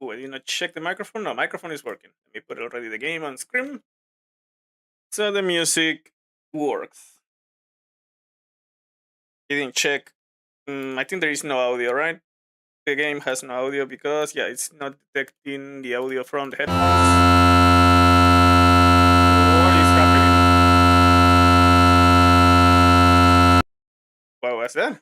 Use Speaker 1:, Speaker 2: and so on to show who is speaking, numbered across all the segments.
Speaker 1: Oh, I did not check the microphone. No, microphone is working. Let me put already the game on screen. So the music works. You didn't check. I think there is no audio, right? The game has no audio because, yeah, it's not detecting the audio from the headphones. What is happening? What was that?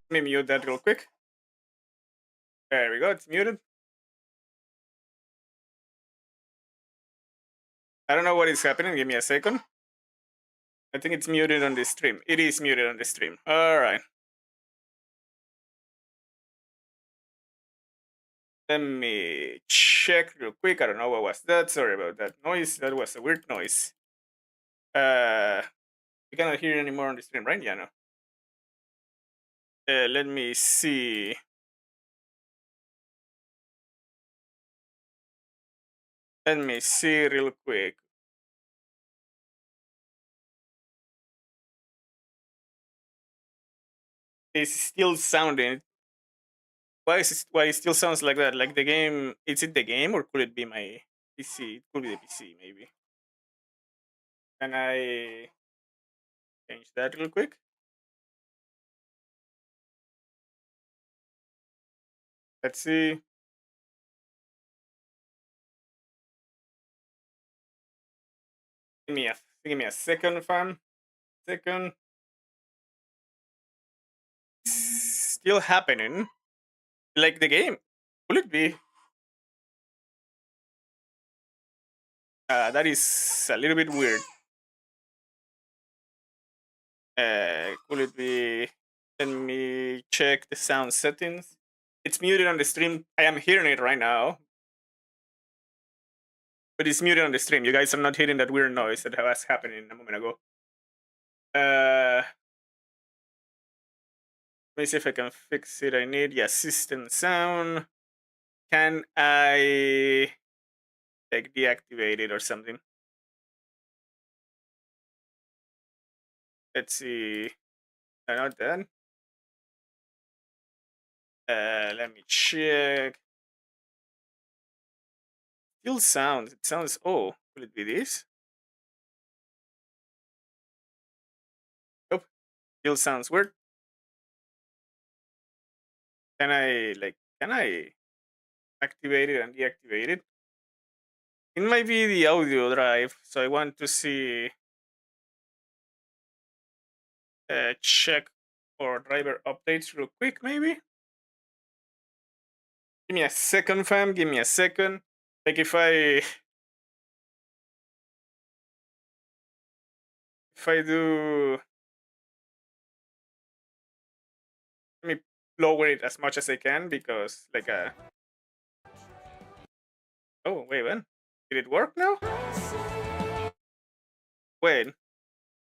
Speaker 1: Let me mute that real quick. There we go, it's muted. I don't know what is happening. Give me a second. I think it's muted on the stream. It is muted on the stream. All right. Let me check real quick. I don't know what was that. Sorry about that noise. That was a weird noise. You cannot hear it anymore on the stream, right? Yeah, no. Let me see. Let me see real quick. It's still sounding. Why it still sounds like that? Like the game? Is it the game or could it be my PC? It could be the PC, maybe. Can I change that real quick? Let's see. Give me a second, fam. Second. Still happening. Like the game. Will it be? That is a little bit weird. Could it be? Let me check the sound settings. It's muted on the stream. I am hearing it right now, but it's muted on the stream. You guys are not hearing that weird noise that was happening a moment ago. Let me see if I can fix it. I need system sound. Can I like deactivate it or something? Let's see. No, not that. Let me check. Still sounds. It sounds. Oh, could it be this? Nope. Still sounds weird. Can I activate it and deactivate it? It might be the audio drive, so I want to see. Check for driver updates real quick, maybe. Give me a second, fam. Give me a second. Like if I do, let me lower it as much as I can because like oh wait, when did it work now? Wait,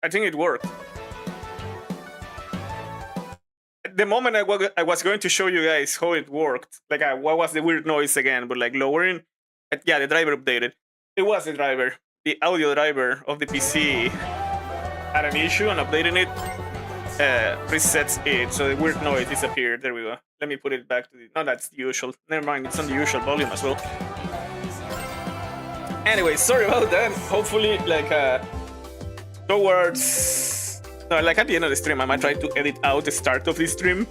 Speaker 1: I think it worked. At the moment I was going to show you guys how it worked. Like what was the weird noise again? But like lowering, yeah, the driver updated. It was the driver, the audio driver of the PC had an issue, and updating it resets it, so the weird noise disappeared. There we go. Let me put it back to the. No, that's the usual. Never mind, it's on the usual volume as well. Anyway, sorry about that. Hopefully, like towards like at the end of the stream, I might try to edit out the start of the stream,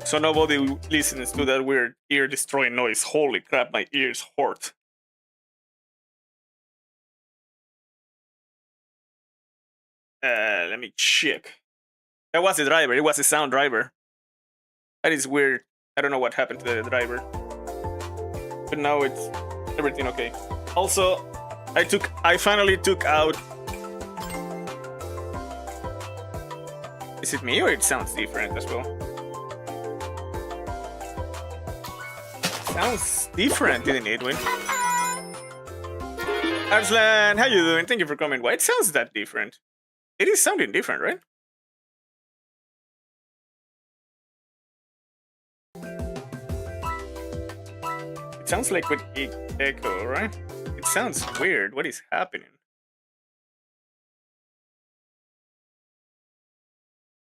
Speaker 1: so nobody listens to that weird ear-destroying noise. Holy crap, my ears hurt. Let me check. That was the driver. It was the sound driver. That is weird. I don't know what happened to the driver, but now it's everything okay. Also, I finally took out. Is it me or it sounds different as well? Sounds different, didn't it, Win? Arslan, how you doing? Thank you for coming. Why it sounds that different? It is sounding different, right? It sounds like with echo, right? It sounds weird. What is happening?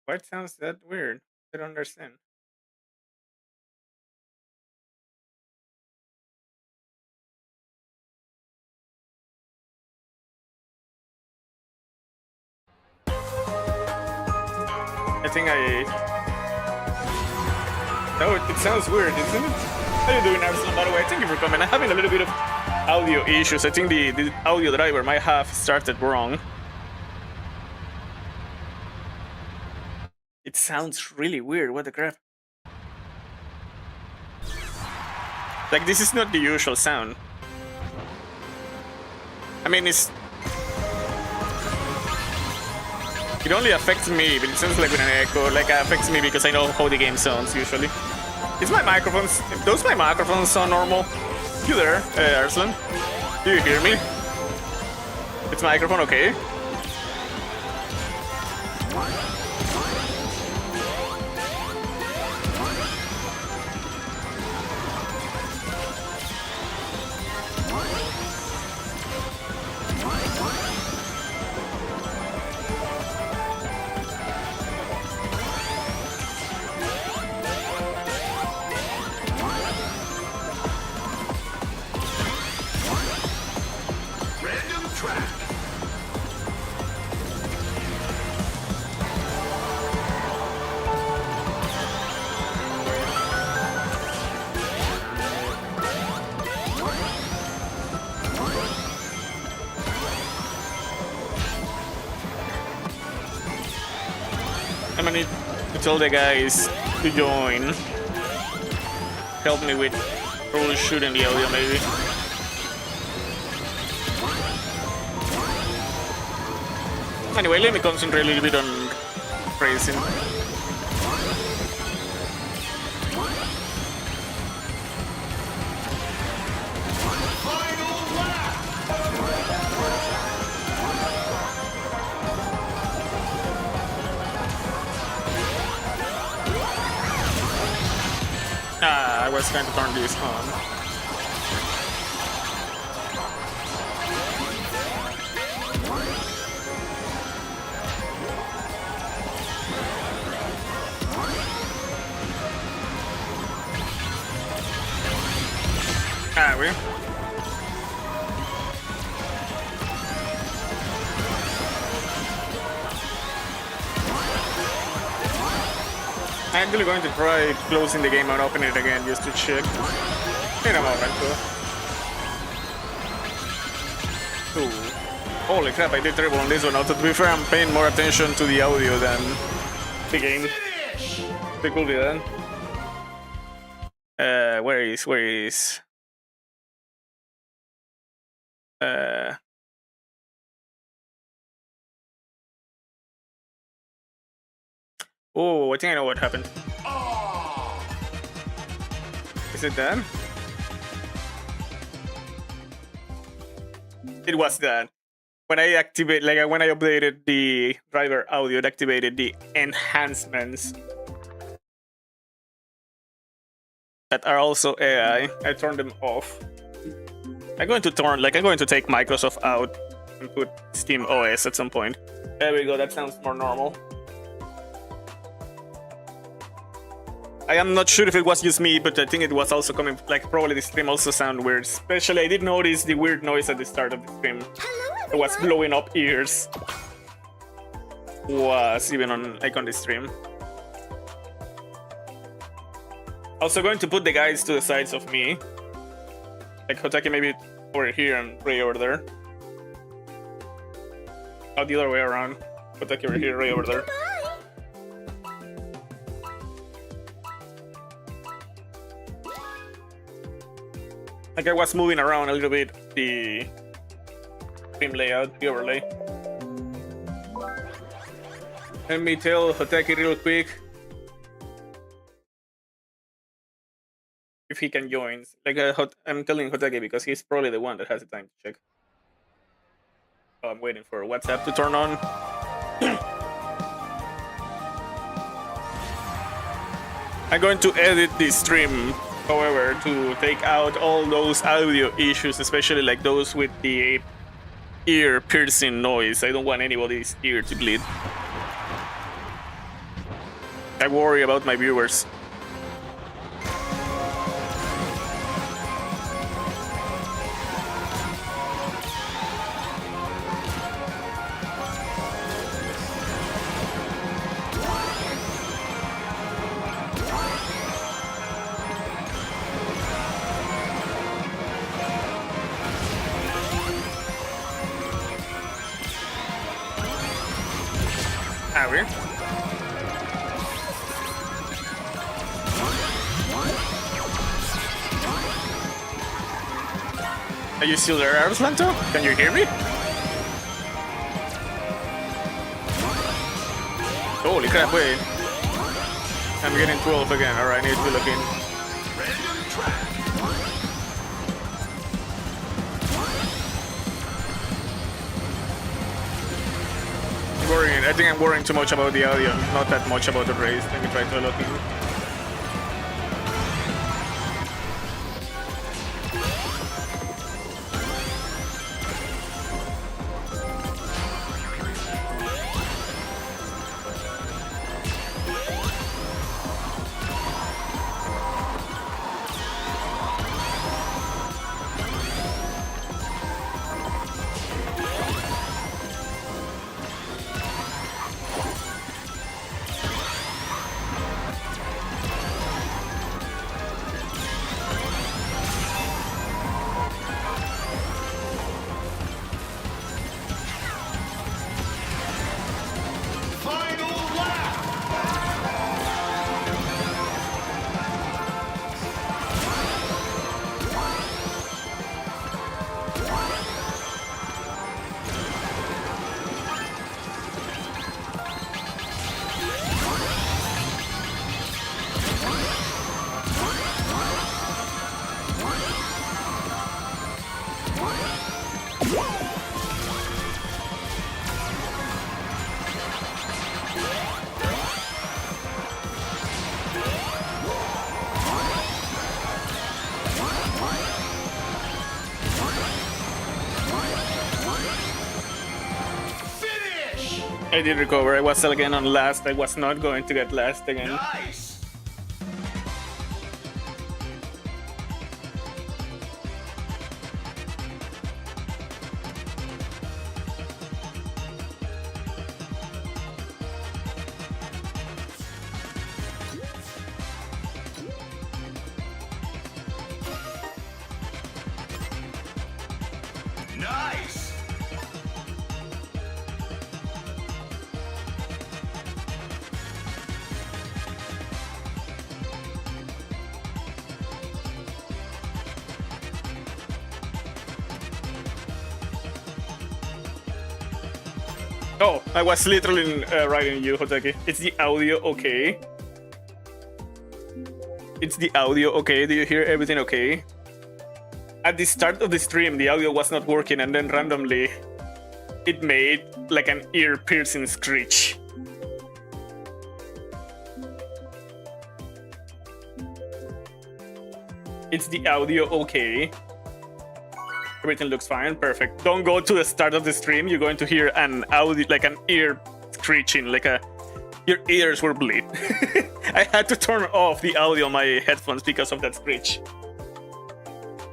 Speaker 1: Why it sounds that weird? I don't understand. I think I... No, it sounds weird, isn't it? How you doing, Arsenal? By the way, thank you for coming. I'm having a little bit of audio issues. I think the audio driver might have started wrong. It sounds really weird. What the crap? Like, this is not the usual sound. I mean, it only affects me, but it sounds like with an echo. Like, it affects me because I know how the game sounds usually. Is my microphones... Does my microphone sound normal? You there, Arslan? Do you hear me? It's microphone okay? I'm gonna need to tell the guys to join. Help me with troubleshooting the audio, maybe. Anyway, let me concentrate a little bit on racing. I was trying to turn this on. We. I'm actually going to try closing the game and opening it again just to check. In a moment, Ooh. Holy crap, I did terrible on this one. Also, to be fair, I'm paying more attention to the audio than the game. They could be done. Where is? Oh, I think I know what happened. Is it done? It was done. When I activate, like when I updated the driver audio, it activated the enhancements that are also AI. I turned them off. I'm going to take Microsoft out and put Steam OS at some point. There we go. That sounds more normal. I am not sure if it was just me, but I think it was also coming, like probably the stream also sounded weird. Especially, I did notice the weird noise at the start of the stream. It was blowing up ears. Was even on the stream. Also going to put the guys to the sides of me. Like Hotaki maybe over here and Ray over there. Oh, the other way around. Hotaki over here, Ray over there. Like I was moving around a little bit the stream layout, the overlay. Let me tell Hotaki real quick if he can join. Like I'm telling Hotaki because he's probably the one that has the time to check. Oh, I'm waiting for WhatsApp to turn on. I'm going to edit the stream, however, to take out all those audio issues, especially like those with the ear piercing noise. I don't want anybody's ear to bleed. I worry about my viewers. Harry. Are you still there, Arslanto? Can you hear me? Holy crap, wait. I'm getting 12 again. Alright, I need to look in. Worrying. I think I'm worrying too much about the audio, not that much about the race. Let me try to look in. I did recover. I was again on last. I was not going to get last again.
Speaker 2: Nice. Nice.
Speaker 1: Oh, I was literally writing you, Hoteki. Is the audio okay? It's the audio okay? Do you hear everything okay? At the start of the stream, the audio was not working, and then randomly, it made like an ear-piercing screech. It's the audio okay? Everything looks fine, perfect. Don't go to the start of the stream. You're going to hear an audio, like an ear screeching, like your ears were bleed. I had to turn off the audio on my headphones because of that screech,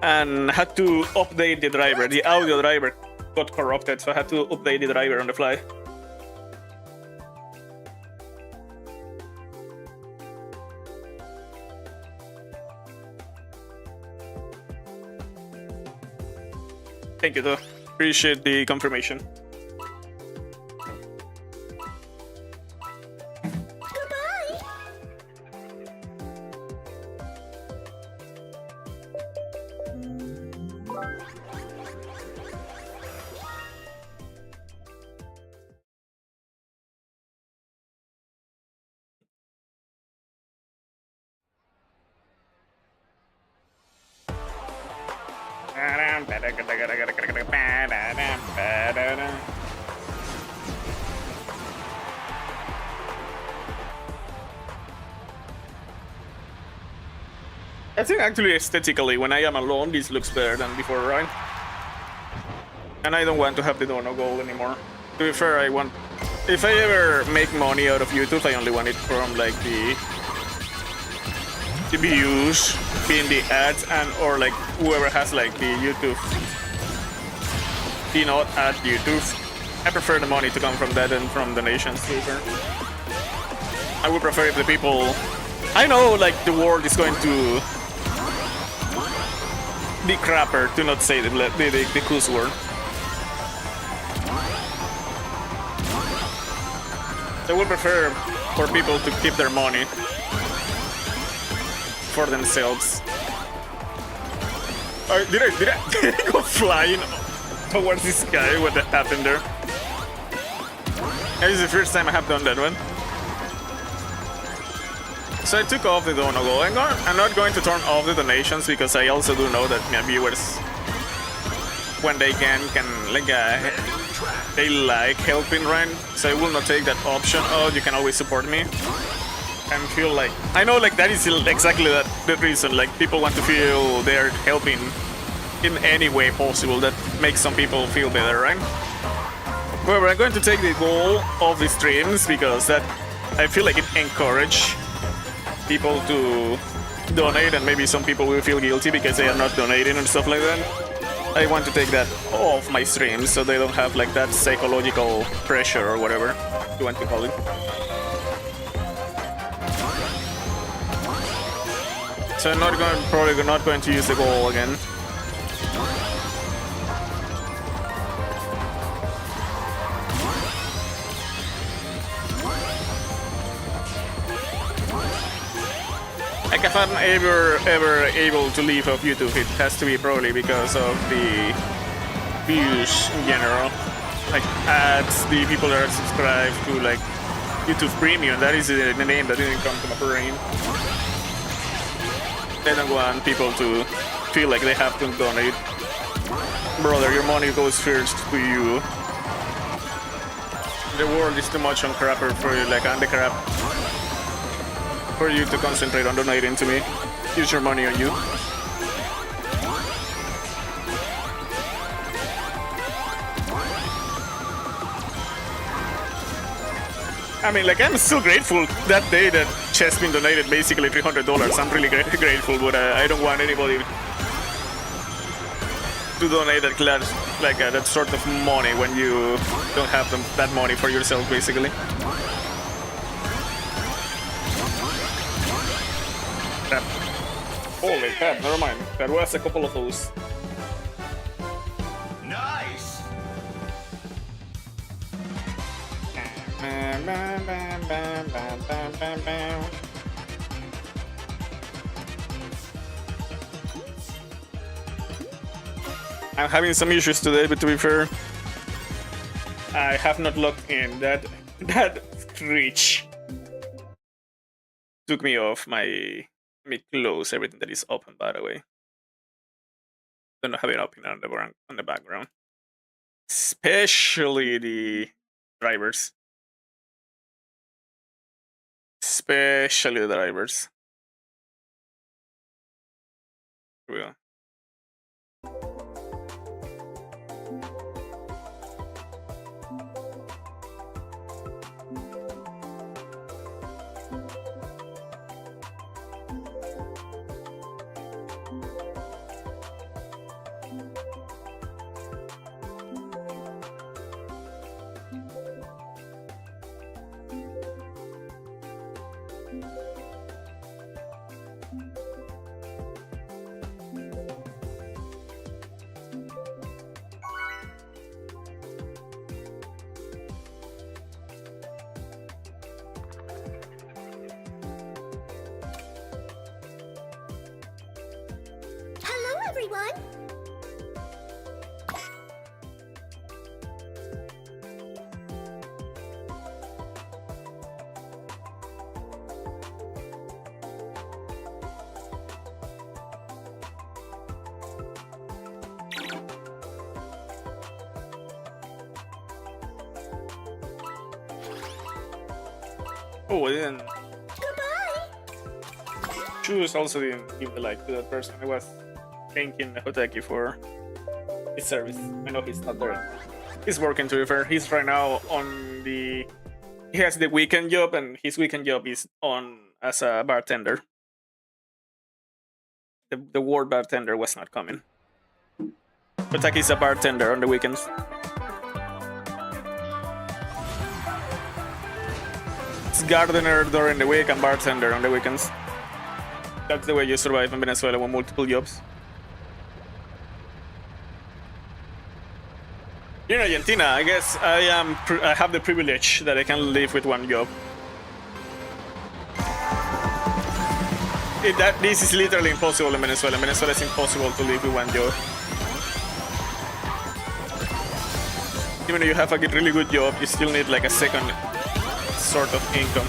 Speaker 1: and had to update the driver. The audio driver got corrupted, so I had to update the driver on the fly. Thank you, though. Appreciate the confirmation. I think actually aesthetically, when I am alone, this looks better than before, right? And I don't want to have the dono goal anymore. To be fair, I want if I ever make money out of YouTube, I only want it from like the views in the ads and or like whoever has like the YouTube, you know, at YouTube. I prefer the money to come from that and from donations. I would prefer if the people. I know like the world is going to be crapper, to not say the cuss word. I would prefer for people to keep their money for themselves. Did I go flying towards this guy? What happened there? This is the first time I have done that one. So I took off the donago. I'm not going to turn off the donations because I also do know that my viewers, when they can like they like helping, right? So I will not take that option. Oh, you can always support me. And feel like I know like that is exactly the reason. Like people want to feel they're helping in any way possible that makes some people feel better, right? However, I'm going to take the goal of the streams because that I feel like it encourages people to donate, and maybe some people will feel guilty because they are not donating and stuff like that. I want to take that off my streams so they don't have like that psychological pressure or whatever you want to call it. So I'm probably not going to use the goal again. Like if I'm ever able to leave off YouTube, it has to be probably because of the views in general. Like ads, the people that are subscribed to like YouTube Premium, that is the name that didn't come to my brain. I don't want people to feel like they have to donate. Brother, your money goes first to you. The world is too much on crapper for you, like on the crap. For you to concentrate on donating to me. Use your money on you. I mean, like, I'm still grateful that day that Chespin donated basically $300. I'm really grateful, but I don't want anybody to donate that sort of money when you don't have that money for yourself, basically. Crap. Holy crap, never mind. There was a couple of those.
Speaker 2: Nice!
Speaker 1: I'm having some issues today, but to be fair, I have not logged in. That reach took me off my. Let me close everything that is open, by the way. Don't have it open on the background. Especially the drivers. Especially the drivers. Here we go.
Speaker 3: Everyone!
Speaker 1: Oh, I didn't.
Speaker 3: Goodbye!
Speaker 1: Choose also didn't give the like to that person. I was thanking Hoteki for his service. I know he's not there. He's working, to be fair. He's right now on the he has the weekend job, and his weekend job is on as a bartender. The word bartender was not coming. But like he's a bartender on the weekends. It's gardener during the week and bartender on the weekends. That's the way you survive in Venezuela with multiple jobs. Here in Argentina, I guess I have the privilege that I can live with one job. This is literally impossible in Venezuela. In Venezuela, it's impossible to live with one job. Even though you have a really good job, you still need like a second sort of income.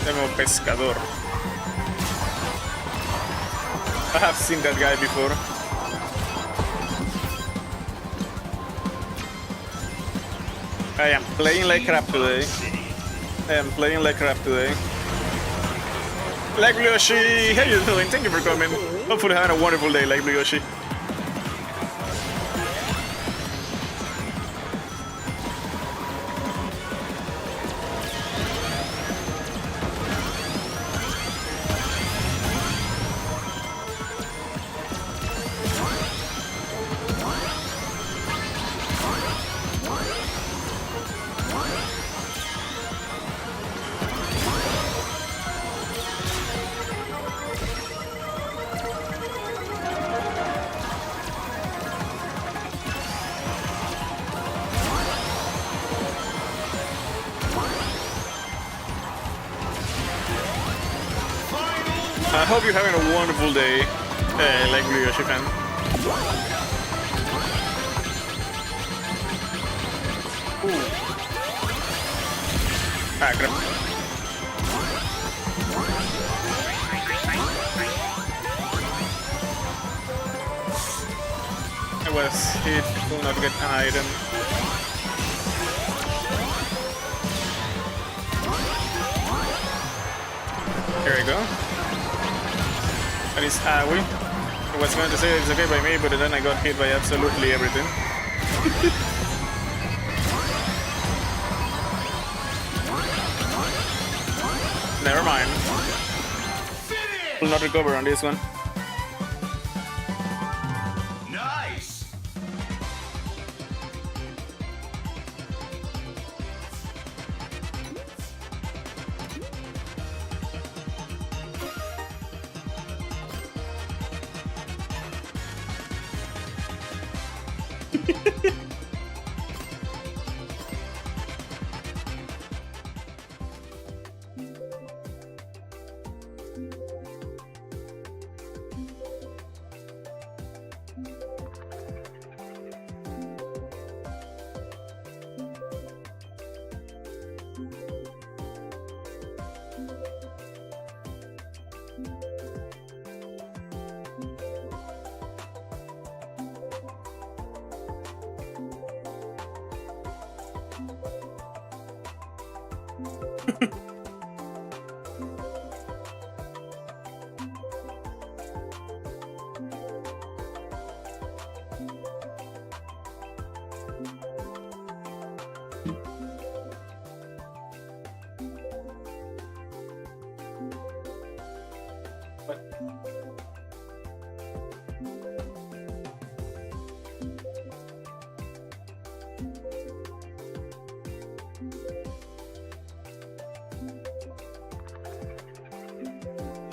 Speaker 1: Demo pescador. I have seen that guy before. I am playing like crap today. Like Blue Yoshi, how you doing? Thank you for coming. Hopefully having a wonderful day, like Blue Yoshi. I hope you're having a wonderful day, like Blue Yoshi fan. Ooh. Ah, crap. I was hit, will not get an item. Here we go. And it's Aoi. I was going to say it's okay by me, but then I got hit by absolutely everything. Never mind. Will not recover on this one.
Speaker 2: Nice.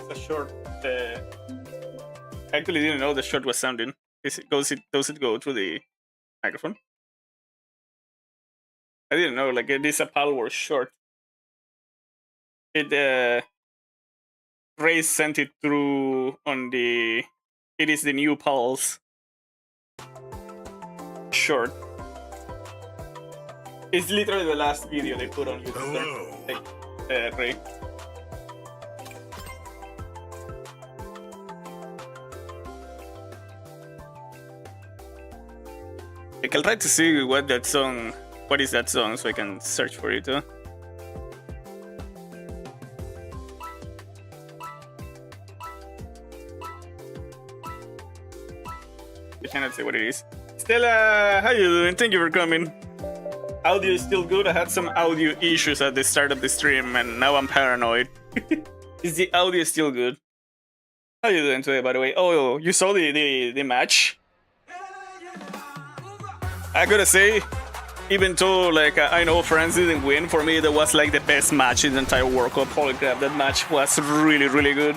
Speaker 1: It's a short. I actually didn't know the short was sounding. Does it go through the microphone? I didn't know. Like it is a Pal Wars short. Ray sent it through on the. It is the new Pulse short. It's literally the last video they put on YouTube. Like, Ray. Like, I'll try to see what is that song, so I can search for it. I cannot say what it is. Stella, how you doing? Thank you for coming. Audio is still good. I had some audio issues at the start of the stream, and now I'm paranoid. Is the audio still good? How you doing today, by the way? Oh, you saw the match? I gotta say, even though like I know France didn't win, for me that was like the best match in the entire World Cup. Holy crap, that match was really, really good.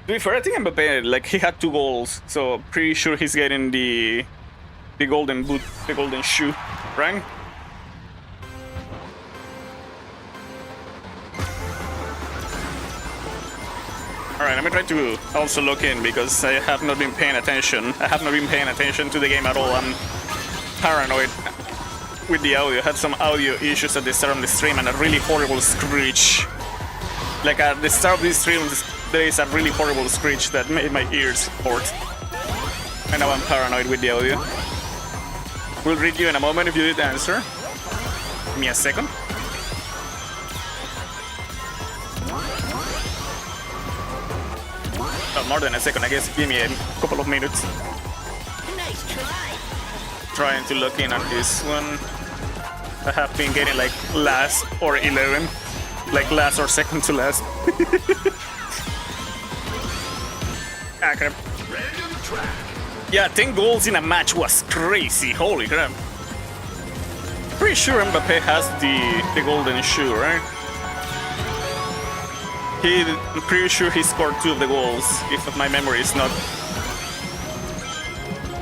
Speaker 1: To be fair, I think Mbappe, like, he had 2 goals, so pretty sure he's getting the golden boot, the golden shoe, right? Alright, let me try to also look in, because I have not been paying attention. I have not been paying attention to the game at all. I'm paranoid with the audio. I had some audio issues at the start of the stream and a really horrible screech. Like at the start of this stream, there is a really horrible screech that made my ears hurt. And now I'm paranoid with the audio. We'll read you in a moment if you did answer. Give me a second. Oh, more than a second, I guess. Give me a couple of minutes.
Speaker 3: Nice try.
Speaker 1: Trying to look in on this one. I have been getting like last or 11. Like last or second to last. Ah, crap. Yeah, 10 goals in a match was crazy. Holy crap. Pretty sure Mbappe has the golden shoe, right? I'm pretty sure he scored 2 of the goals, if my memory is not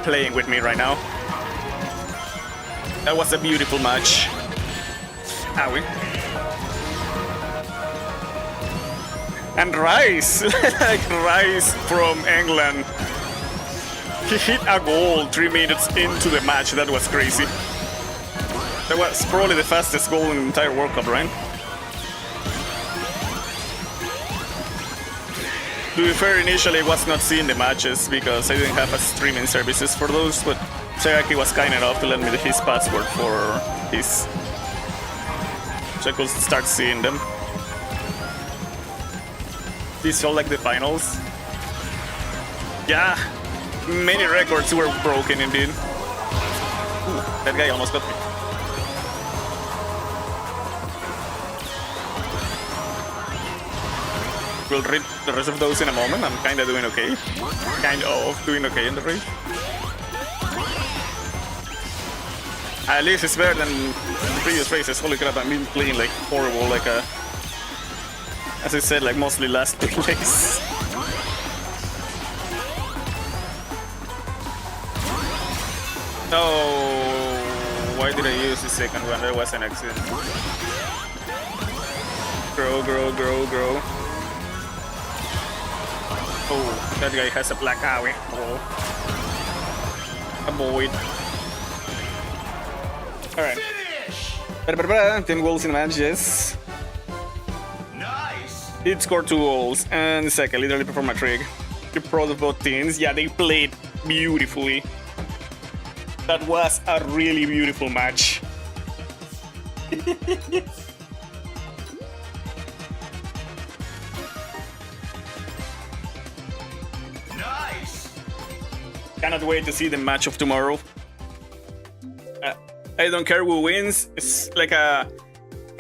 Speaker 1: playing with me right now. That was a beautiful match. Owie. And Rice, like Rice from England. He hit a goal 3 minutes into the match. That was crazy. That was probably the fastest goal in the entire World Cup, right? To be fair, initially I was not seeing the matches because I didn't have a streaming services for those, but Seraki was kind enough to lend me his password for his, so I could start seeing them. These felt like the finals. Yeah, many records were broken indeed. Ooh, that guy almost got me. We'll read the rest of those in a moment. I'm kind of doing okay. Kind of doing okay in the race. At least it's better than the previous races. Holy crap, I've been playing like horrible, like as I said, like mostly last place. Oh, why did I use the second one? That was an accident. Grow, grow, grow, grow. Oh, that guy has a black eye. Oh. Avoid. Alright. 10 goals in matches.
Speaker 2: Nice.
Speaker 1: It scored 2 goals, and Saka literally performed a trick. You're proud of both teams. Yeah, they played beautifully. That was a really beautiful match.
Speaker 2: Nice.
Speaker 1: Cannot wait to see the match of tomorrow. I don't care who wins. It's like I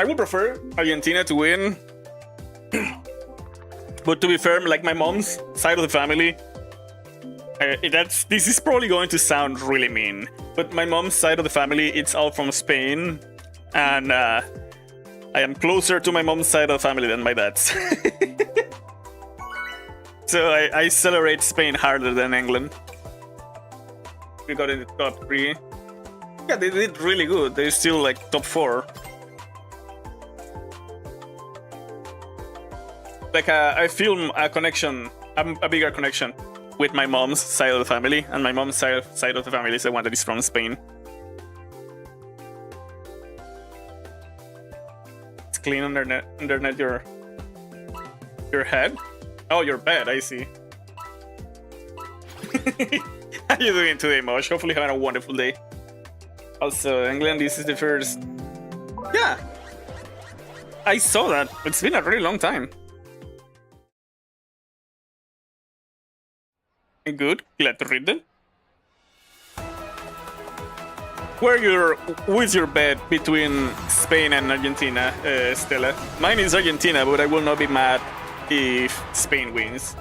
Speaker 1: would prefer Argentina to win. But to be fair, like my mom's side of the family, this is probably going to sound really mean, but my mom's side of the family, it's all from Spain, and I am closer to my mom's side of the family than my dad's. So I celebrate Spain harder than England. We got in the top 3. Yeah, they did really good. They're still like top 4. Like I feel a connection, a bigger connection with my mom's side of the family, and my mom's side of the family is the one that is from Spain. It's clean underneath your head. Oh, your bed. I see. How you doing today, Mosh? Hopefully having a wonderful day. Also, England, this is the first... Yeah! I saw that. It's been a really long time. Good. Glad to read that. Who is your bet between Spain and Argentina, Stella? Mine is Argentina, but I will not be mad if Spain wins.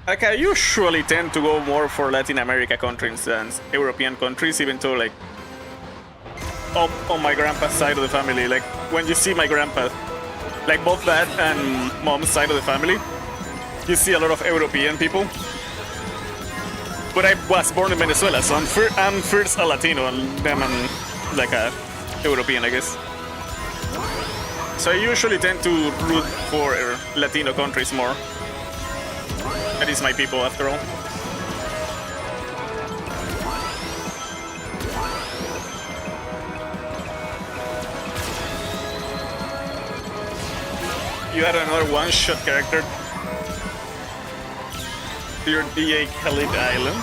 Speaker 1: Like, I usually tend to go more for Latin America countries than European countries, even though, like, on my grandpa's side of the family, like, when you see my grandpa, like, both dad and mom's side of the family, you see a lot of European people. But I was born in Venezuela, so I'm first a Latino, and then I'm like a European, I guess. So I usually tend to root for Latino countries more. That is my people, after all. You had another one-shot character. Your DA Khalid Island.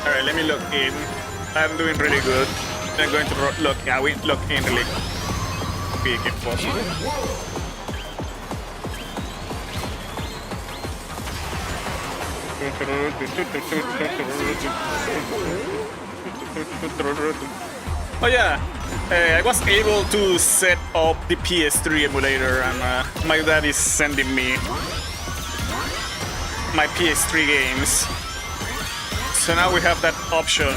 Speaker 1: Alright, let me log in. I'm doing really good. I'm going to log in really quick if possible. Oh yeah, I was able to set up the PS3 emulator, and my dad is sending me my PS3 games. So now we have that option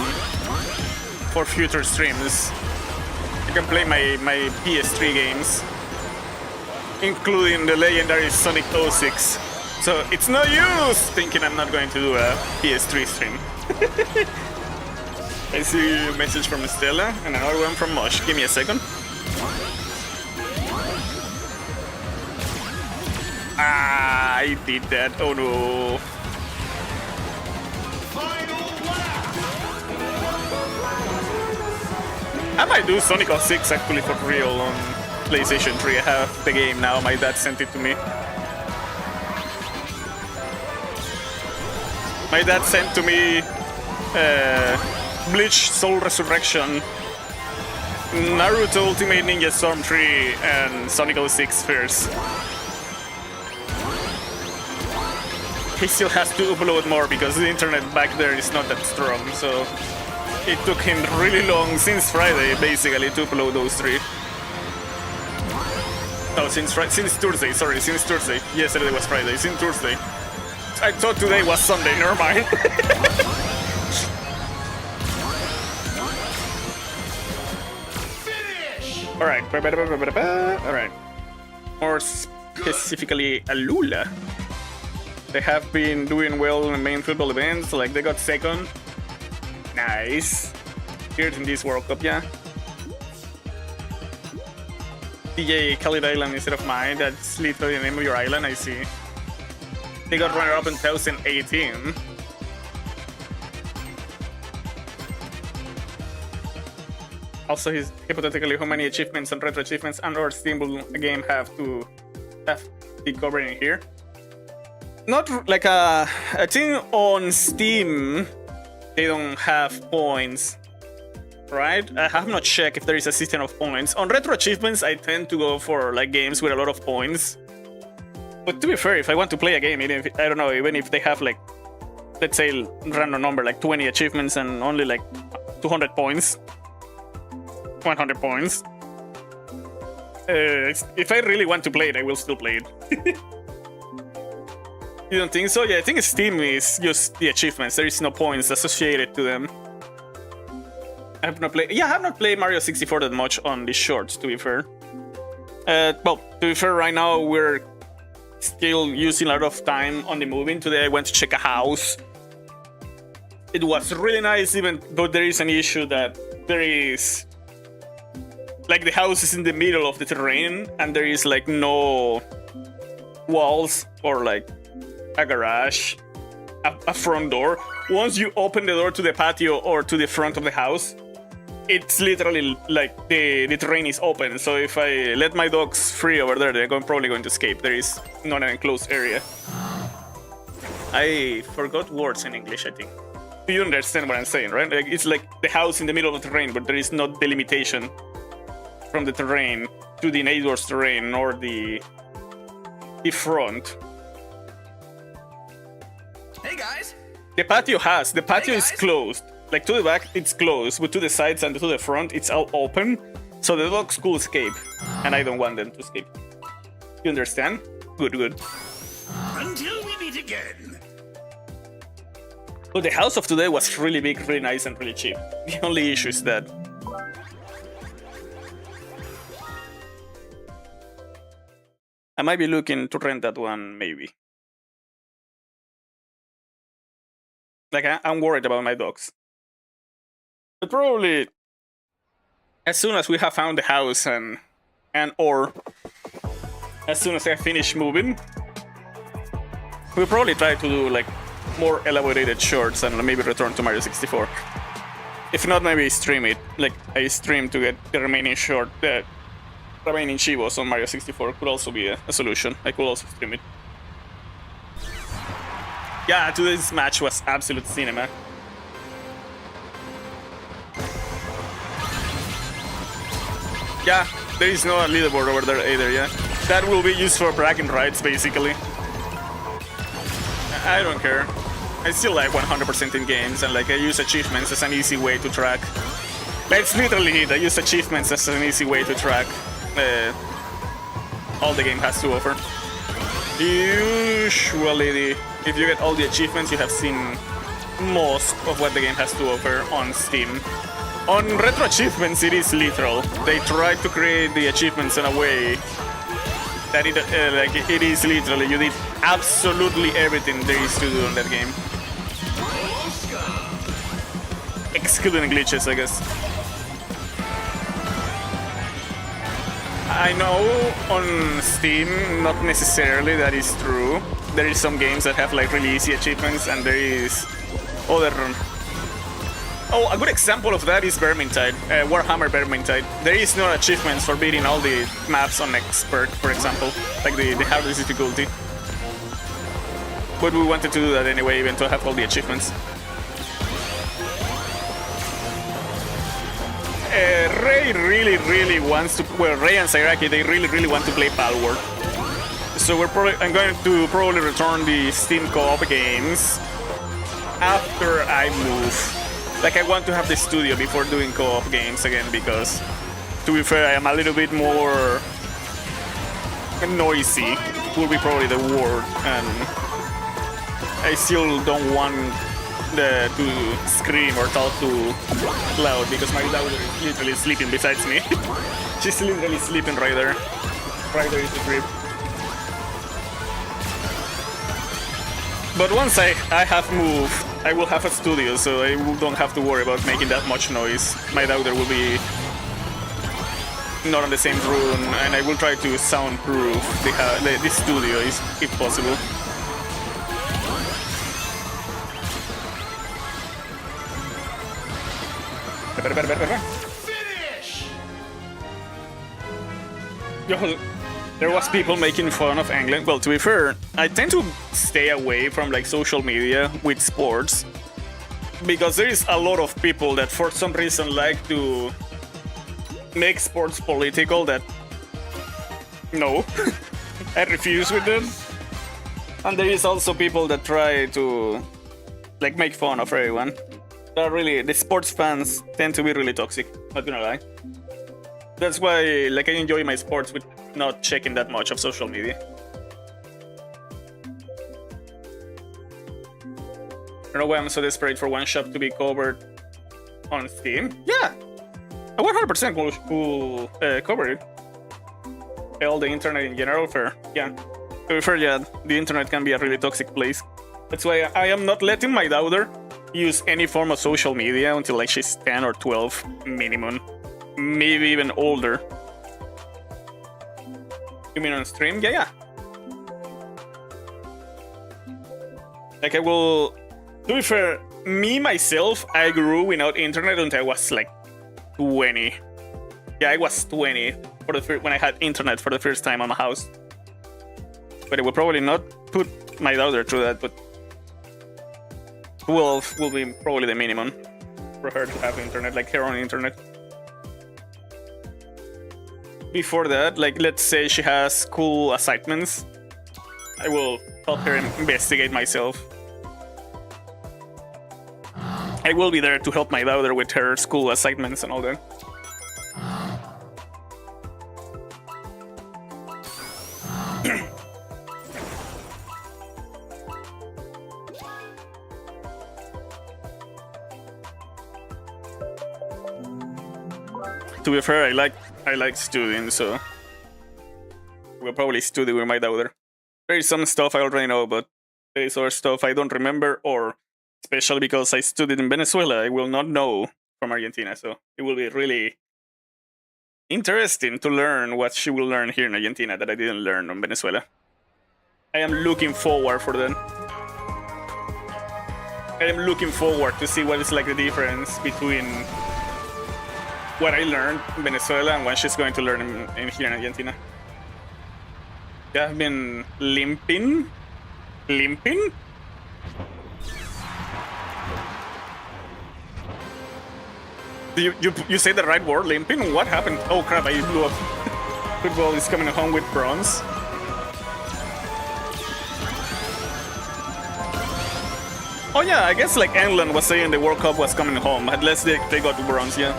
Speaker 1: for future streams. I can play my PS3 games, including the legendary Sonic 06. So it's no use thinking I'm not going to do a PS3 stream. I see a message from Stella and another one from Mosh. Give me a second. Ah, I did that. Oh no. I might do Sonic 06 actually for real on PlayStation 3. I have the game now. My dad sent it to me. My dad sent to me Bleach Soul Resurrection, Naruto Ultimate Ninja Storm 3, and Sonic 06 first. He still has to upload more because the internet back there is not that strong, so it took him really long, since Friday basically, to upload those three. No, since Thursday, sorry, since Thursday. Yesterday was Friday, since Thursday. I thought today was Sunday, never mind. Alright. Alright. More specifically, Alula. They have been doing well in the main football events, like they got second. Nice. Here in this World Cup, yeah. DJ Khalid Island instead of mine, that's literally the name of your island, I see. They got runner-up in 2018. Also, hypothetically, how many achievements and retro achievements and or Steam will a game have to be covering here? Not like I think on Steam they don't have points, right? I have not checked if there is a system of points. On retro achievements, I tend to go for like games with a lot of points. But to be fair, if I want to play a game, even if, I don't know, even if they have like, let's say random number, like 20 achievements and only like 200 points, 100 points. If I really want to play it, I will still play it. You don't think so? Yeah, I think Steam is just the achievements. There is no points associated to them. I have not played. Yeah, I have not played Mario 64 that much on the shorts, to be fair. Well, to be fair, right now we're still using a lot of time on the moving. Today I went to check a house. It was really nice, even though there is an issue that there is, like, the house is in the middle of the terrain and there is like no walls or like a garage, a front door. Once you open the door to the patio or to the front of the house, it's literally like the terrain is open. So if I let my dogs free over there, they're probably going to escape. There is not an enclosed area. I forgot words in English, I think. Do you understand what I'm saying, right? Like, it's like the house in the middle of the terrain, but there is no delimitation from the terrain to the neighbor's terrain or the front.
Speaker 2: Hey guys.
Speaker 1: The patio is closed. Like to the back, it's closed, but to the sides and to the front, it's all open. So the dogs could escape, and I don't want them to escape. You understand? Good, good.
Speaker 2: Until we meet again.
Speaker 1: But the house of today was really big, really nice, and really cheap. The only issue is that I might be looking to rent that one, maybe. Like, I'm worried about my dogs. But probably, as soon as we have found the house or as soon as I finish moving, we'll probably try to do, like, more elaborated shorts and maybe return to Mario 64. If not, maybe stream it. Like, I stream to get the remaining remaining Chivos on Mario 64 could also be a solution. I could also stream it. Yeah, today's match was absolute cinema. Yeah, there is no leaderboard over there either, yeah. That will be used for bragging rights, basically. I don't care. I still like 100% in games, and like I use achievements as an easy way to track. That's literally it. I use achievements as an easy way to track all the game has to offer. Usually, if you get all the achievements, you have seen most of what the game has to offer on Steam. On retro achievements, it is literal. They try to create the achievements in a way that it is literally you did absolutely everything there is to do in that game, excluding glitches, I guess. I know on Steam, not necessarily that is true. There is some games that have like really easy achievements, and there is other. Oh, a good example of that is Vermintide, Warhammer Vermintide. There is no achievements for beating all the maps on Expert, for example, like the hardest difficulty. But we wanted to do that anyway, even to have all the achievements. Ray really wants to. Well, Ray and Sairaki, they really want to play Palworld. So I'm going to probably return the Steam co-op games after I move. Like, I want to have the studio before doing co-op games again, because, to be fair, I am a little bit more noisy, will be probably the word, and I still don't want to scream or talk too loud, because my daughter is literally sleeping besides me. She's literally sleeping right there. Right there is the crib. But once I have moved, I will have a studio, so I don't have to worry about making that much noise. My daughter will be not in the same room, and I will try to soundproof the studio if possible.
Speaker 2: Finish.
Speaker 1: There was people making fun of England. Well, to be fair, I tend to stay away from like social media with sports, because there is a lot of people that for some reason like to make sports political. That no, I refuse with them. And there is also people that try to like make fun of everyone. The sports fans tend to be really toxic, not gonna lie. That's why like I enjoy my sports with not checking that much of social media. I don't know why I'm so desperate for one shop to be covered on Steam. Yeah, I 100% will cover it. All the internet in general, fair. Yeah, to be fair, yeah, the internet can be a really toxic place. That's why I am not letting my daughter use any form of social media until like she's 10 or 12 minimum. Maybe even older. You mean on stream? Yeah. Like I will. To be fair, me myself, I grew without internet until I was like 20. Yeah, I was 20 for the when I had internet for the first time on my house. But I will probably not put my daughter through that, but 12 will be probably the minimum for her to have internet, like her own internet. Before that, like let's say she has school assignments, I will help her investigate myself. I will be there to help my daughter with her school assignments and all that. To be fair, I like studying, so we'll probably study with my daughter. There is some stuff I already know, but there is other stuff I don't remember, or especially because I studied in Venezuela, I will not know from Argentina. So it will be really interesting to learn what she will learn here in Argentina that I didn't learn in Venezuela. I am looking forward for that. I am looking forward to see what is like the difference between what I learned in Venezuela and what she's going to learn in here in Argentina. Yeah, I've been limping? Limping? You say the right word, limping? What happened? Oh crap, I blew up. Football is coming home with bronze. Oh yeah, I guess like England was saying the World Cup was coming home, unless they got bronze, yeah.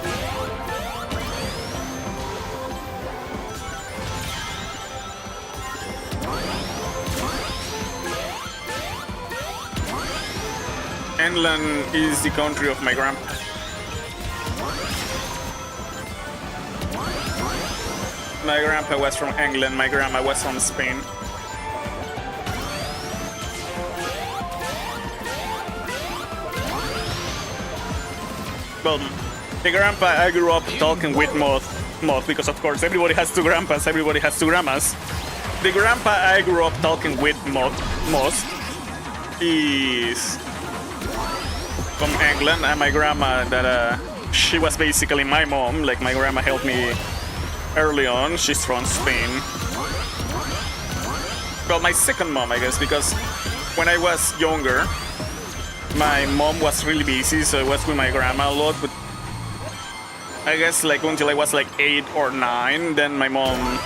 Speaker 1: England is the country of my grandpa. My grandpa was from England, my grandma was from Spain. Well, the grandpa I grew up talking with most because of course everybody has two grandpas, everybody has two grandmas. The grandpa I grew up talking with most is from England, and my grandma that she was basically my mom. Like my grandma helped me early on. She's from Spain. Well, my second mom, I guess, because when I was younger, my mom was really busy, so I was with my grandma a lot. But I guess like until I was like 8 or 9, then my mom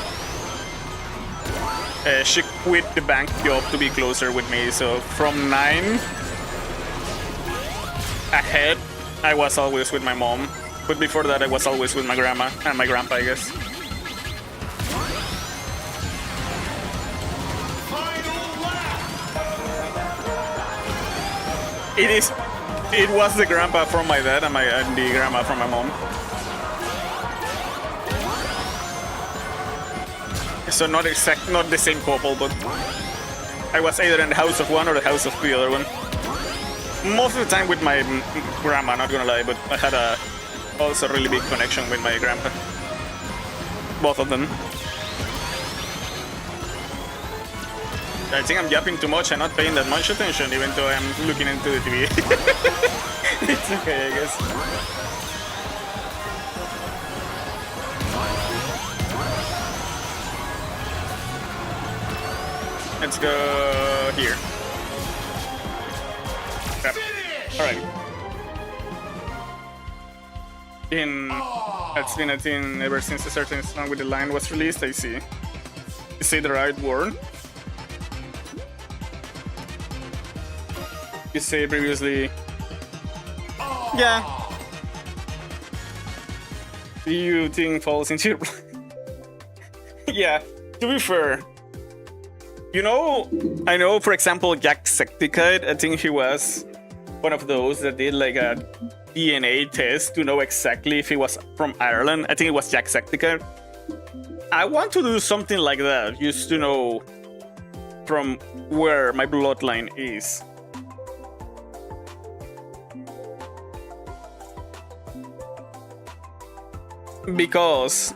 Speaker 1: she quit the bank job to be closer with me. So from 9 ahead, I was always with my mom, but before that I was always with my grandma and my grandpa, I guess. It was the grandpa from my dad and the grandma from my mom. So not the same couple, but I was either in the house of one or the house of the other one. Most of the time with my grandma, not gonna lie, but I had also a really big connection with my grandpa. Both of them. I think I'm yapping too much and not paying that much attention, even though I'm looking into the TV. It's okay, I guess. Let's go here. Alright. That's been a thing ever since a certain song with the line was released, I see. You say the right word. You say previously. Yeah. Do you think falls into your yeah, to be fair. You know, I know, for example, Jacksepticeye, I think he was one of those that did like a DNA test to know exactly if he was from Ireland. I think it was Jacksepticeye. I want to do something like that, just to know from where my bloodline is. Because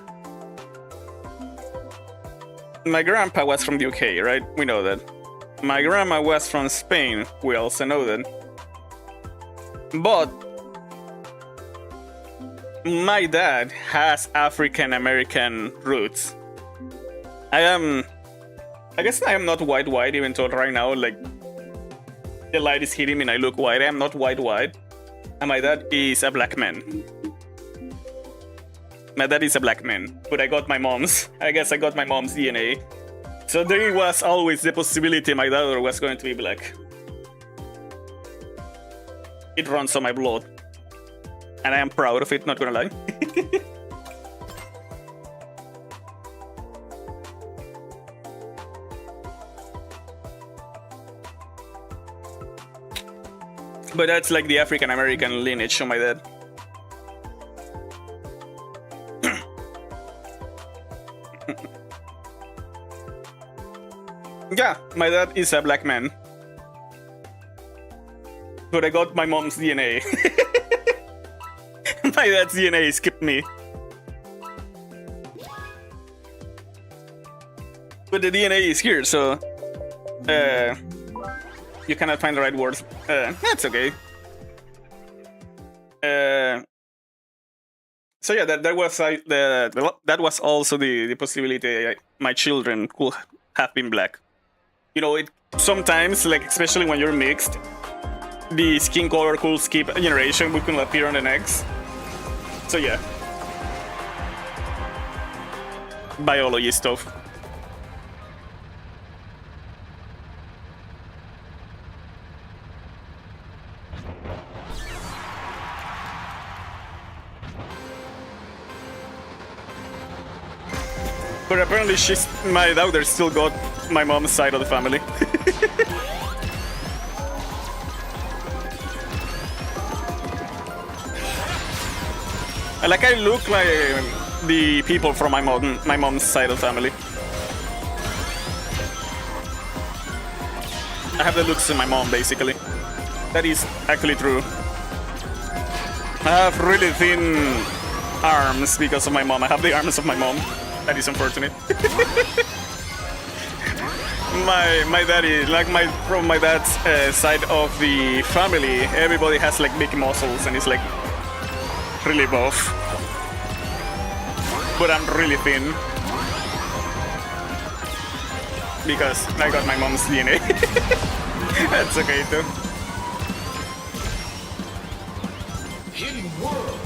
Speaker 1: my grandpa was from the UK, right? We know that. My grandma was from Spain. We also know that. But My dad has African American roots. I guess I am not white, even though right now, like, the light is hitting me and I look white. I am not white. And my dad is a black man. My dad is a black man, but I got my mom's. I guess I got my mom's DNA. So there was always the possibility my daughter was going to be black. It runs on my blood. And I am proud of it, not gonna lie. But that's like the African American lineage on my dad. Yeah, my dad is a black man. But I got my mom's DNA. My dad's DNA skipped me. But the DNA is here, so you cannot find the right words. That's okay. So yeah, that was also the possibility my children could have been black. You know, it sometimes, like especially when you're mixed, the skin color could skip a generation, we could appear on the next. So yeah, biology stuff. But apparently my daughter still got my mom's side of the family. Like I look like the people from my mom's side of the family. I have the looks of my mom, basically. That is actually true. I have really thin arms because of my mom. I have the arms of my mom. That is unfortunate. my daddy, like from my dad's side of the family, everybody has like big muscles and is like really buff. But I'm really thin because I got my mom's DNA. That's okay too.
Speaker 2: Hidden world.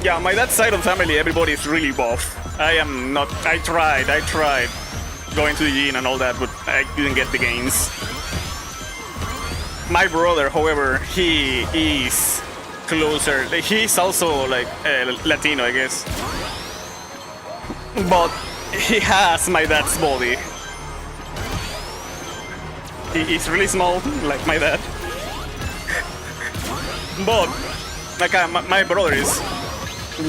Speaker 1: Yeah, my dad's side of the family, everybody is really buff. I am not. I tried going to the gym and all that, but I didn't get the gains. My brother, however, he is closer. He's also like Latino, I guess. But he has my dad's body. He is really small, like my dad. But like my brother is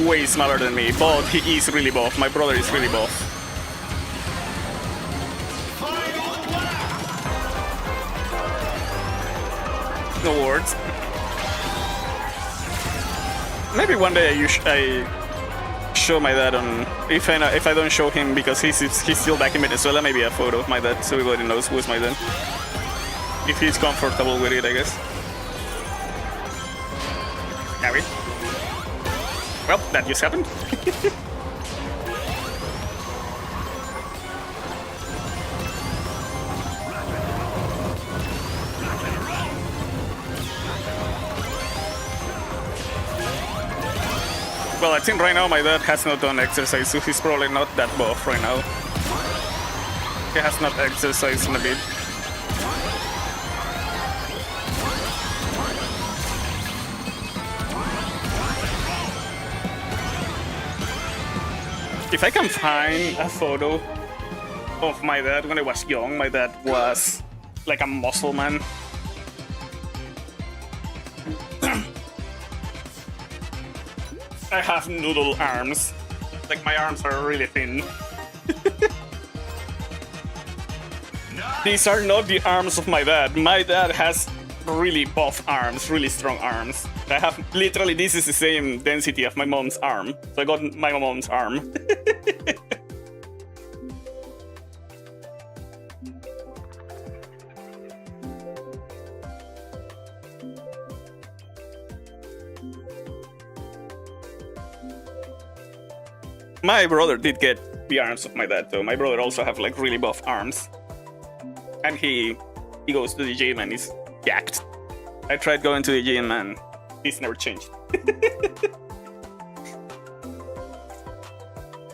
Speaker 1: way smaller than me, but he is really buff. My brother is really buff. No words. Maybe one day I show my dad on. If I don't show him because he's still back in Venezuela, maybe a photo of my dad so everybody knows who's my dad. If he's comfortable with it, I guess. Harry. Well, that just happened. Well, I think right now my dad has not done exercise, so he's probably not that buff right now. He has not exercised in a bit. If I can find a photo of my dad when I was young, my dad was like a muscle man. I have noodle arms. Like my arms are really thin. These are not the arms of my dad. My dad has really buff arms, really strong arms. I have literally, this is the same density of my mom's arm. So I got my mom's arm. My brother did get the arms of my dad though. My brother also have like really buff arms. And he goes to the gym and he's jacked. I tried going to the gym and this never changed.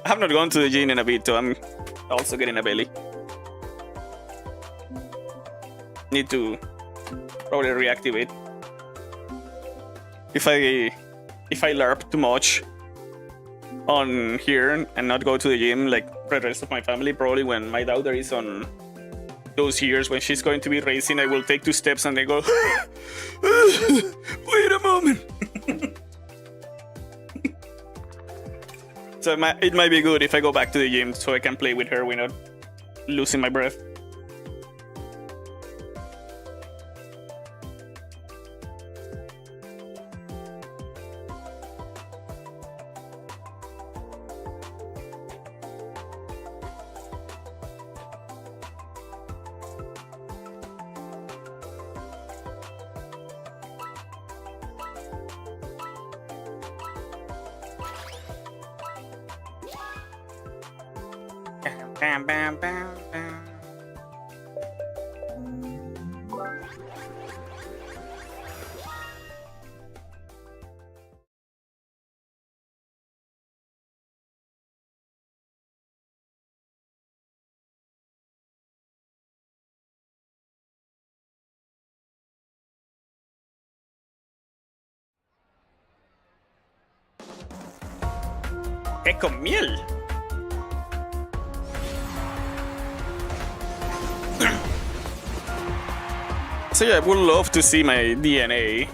Speaker 1: I have not gone to the gym in a bit, so I'm also getting a belly. Need to probably reactivate. If I LARP too much on here and not go to the gym like the rest of my family, probably when my daughter is on those years when she's going to be racing, I will take 2 steps and they go, wait a moment. So it might be good if I go back to the gym so I can play with her without losing my breath. Bam, bam, bam, bam. ¡Qué con miel! So yeah, I would love to see my DNA,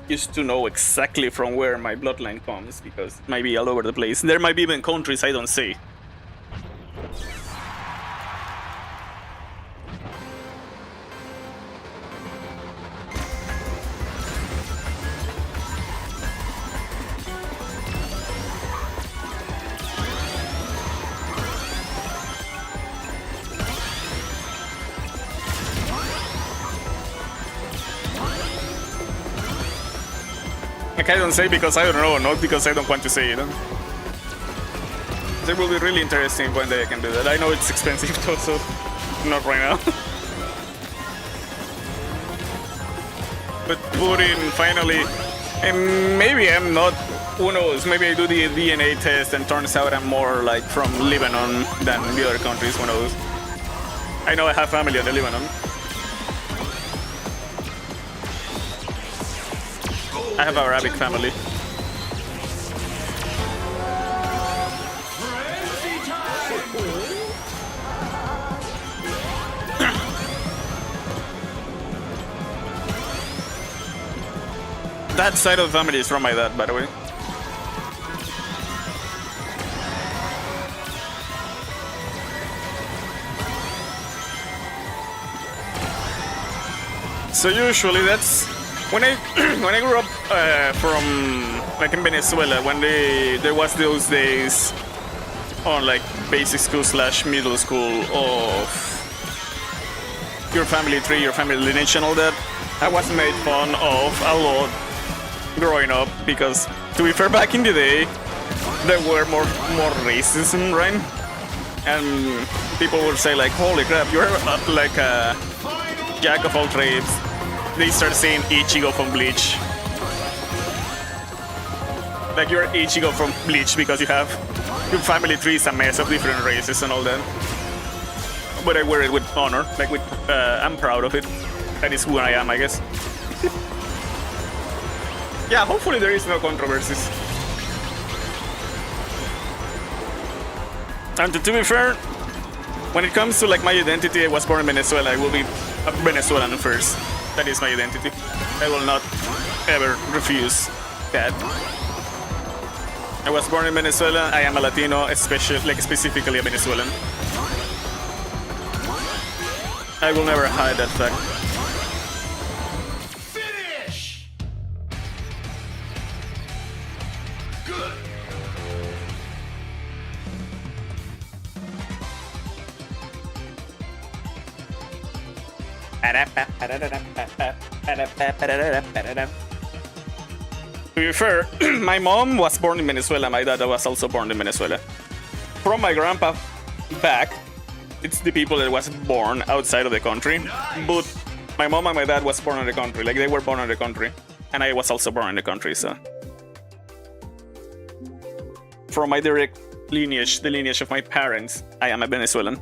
Speaker 1: just to know exactly from where my bloodline comes, because it might be all over the place. There might be even countries I don't see. Like I don't say because I don't know, not because I don't want to say it. It will be really interesting one day I can do that. I know it's expensive though, so not right now. But put in finally, and maybe I'm not, who knows, maybe I do the DNA test and turns out I'm more like from Lebanon than the other countries, who knows. I know I have family in Lebanon. I have an Arabic family. That side of the family is from my dad, by the way. So usually that's when I grew up from like in Venezuela, when there was those days on like basic school / middle school of your family tree, your family lineage and all that. I was made fun of a lot growing up because, to be fair, back in the day there were more racism, right? And people would say like, holy crap, you're like a jack of all trades. They start saying Ichigo from Bleach. Like you're Ichigo from Bleach because you have your family tree is a mess of different races and all that. But I wear it with honor, like with I'm proud of it. That is who I am, I guess. Yeah, hopefully there is no controversies. And to be fair, when it comes to like my identity, I was born in Venezuela. I will be a Venezuelan first. That is my identity. I will not ever refuse that. I was born in Venezuela. I am a Latino, specifically a Venezuelan. I will never hide that fact.
Speaker 2: Good.
Speaker 1: To be fair, my mom was born in Venezuela, my dad was also born in Venezuela. From my grandpa back, it's the people that was born outside of the country. But my mom and my dad was born in the country, like they were born in the country. And I was also born in the country, so. From my direct lineage, the lineage of my parents, I am a Venezuelan.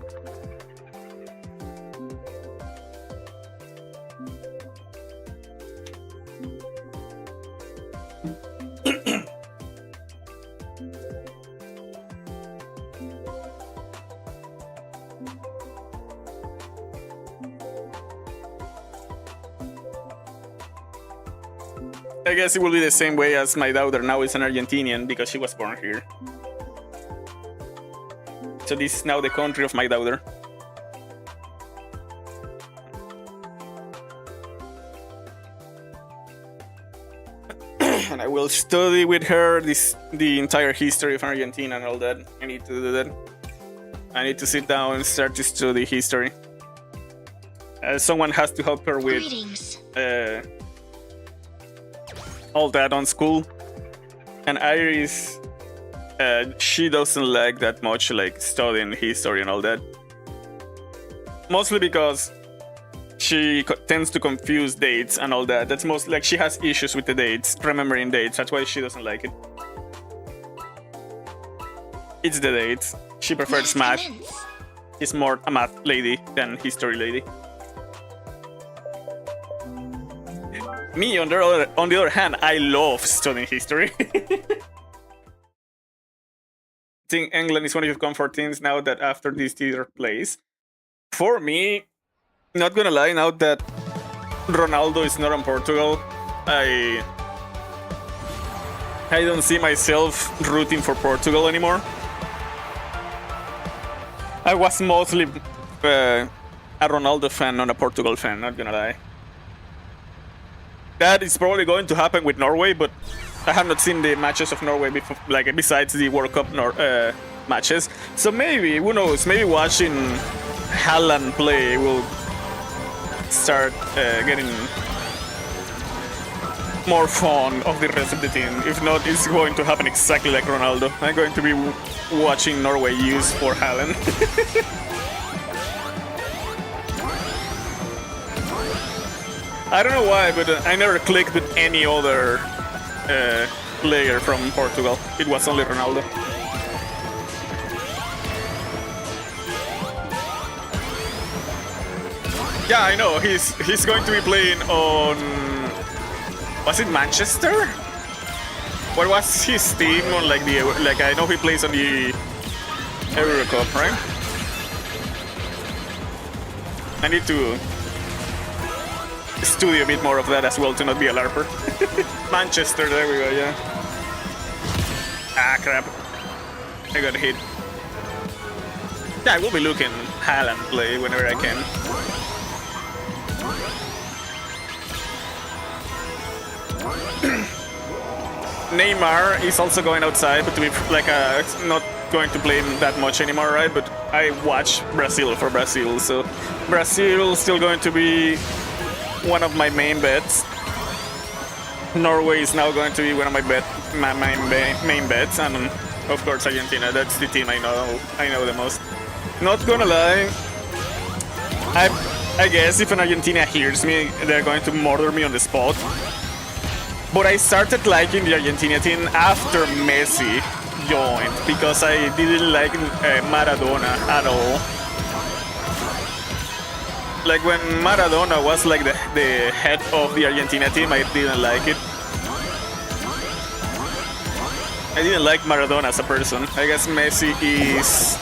Speaker 1: I guess it will be the same way as my daughter now is an Argentinian because she was born here. So this is now the country of my daughter. And I will study with her the entire history of Argentina and all that. I need to do that. I need to sit down and start to study history. Someone has to help her with all that on school. And Iris, she doesn't like that much, like studying history and all that. Mostly because she tends to confuse dates and all that. That's most like she has issues with the dates, remembering dates. That's why she doesn't like it. It's the dates. She prefers math. She's more a math lady than history lady. Me, on the other hand, I love studying history. I think England is one of your comfort teams now that after this theater plays. For me, not gonna lie, now that Ronaldo is not in Portugal, I don't see myself rooting for Portugal anymore. I was mostly a Ronaldo fan, not a Portugal fan, not gonna lie. That is probably going to happen with Norway, but I have not seen the matches of Norway before, like besides the World Cup matches. So maybe, who knows, maybe watching Haaland play will start getting more fun of the rest of the team. If not, it's going to happen exactly like Ronaldo. I'm going to be watching Norway use for Haaland. I don't know why, but I never clicked with any other player from Portugal. It was only Ronaldo. Yeah, I know. He's going to be playing on... Was it Manchester? What was his team on like the... Like I know he plays on the Euro Cup, right? I need to study a bit more of that as well to not be a LARPer. Manchester, there we go, yeah. Ah, crap. I got hit. Yeah, I will be looking Haaland play whenever I can. Neymar is also going outside, but to be like not going to play that much anymore, right? But I watch Brazil for Brazil, so Brazil is still going to be one of my main bets. Norway is now going to be one of my main bets, and of course Argentina. That's the team I know the most. Not gonna lie, I guess if an Argentina hears me, they're going to murder me on the spot. But I started liking the Argentina team after Messi joined, because I didn't like Maradona at all. Like when Maradona was like the head of the Argentina team, I didn't like it. I didn't like Maradona as a person. I guess Messi is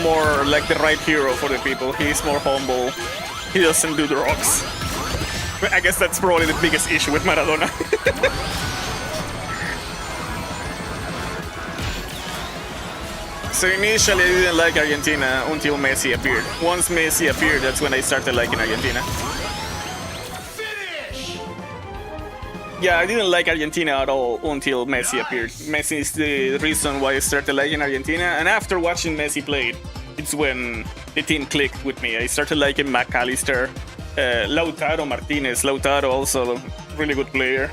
Speaker 1: more like the right hero for the people. He's more humble. He doesn't do drugs. I guess that's probably the biggest issue with Maradona. So initially I didn't like Argentina until Messi appeared. Once Messi appeared, that's when I started liking Argentina.
Speaker 2: Finish!
Speaker 1: Yeah, I didn't like Argentina at all until Messi appeared. Messi is the reason why I started liking Argentina, and after watching Messi play, it's when the team clicked with me. I started liking McAllister, Lautaro Martinez. Lautaro also a really good player.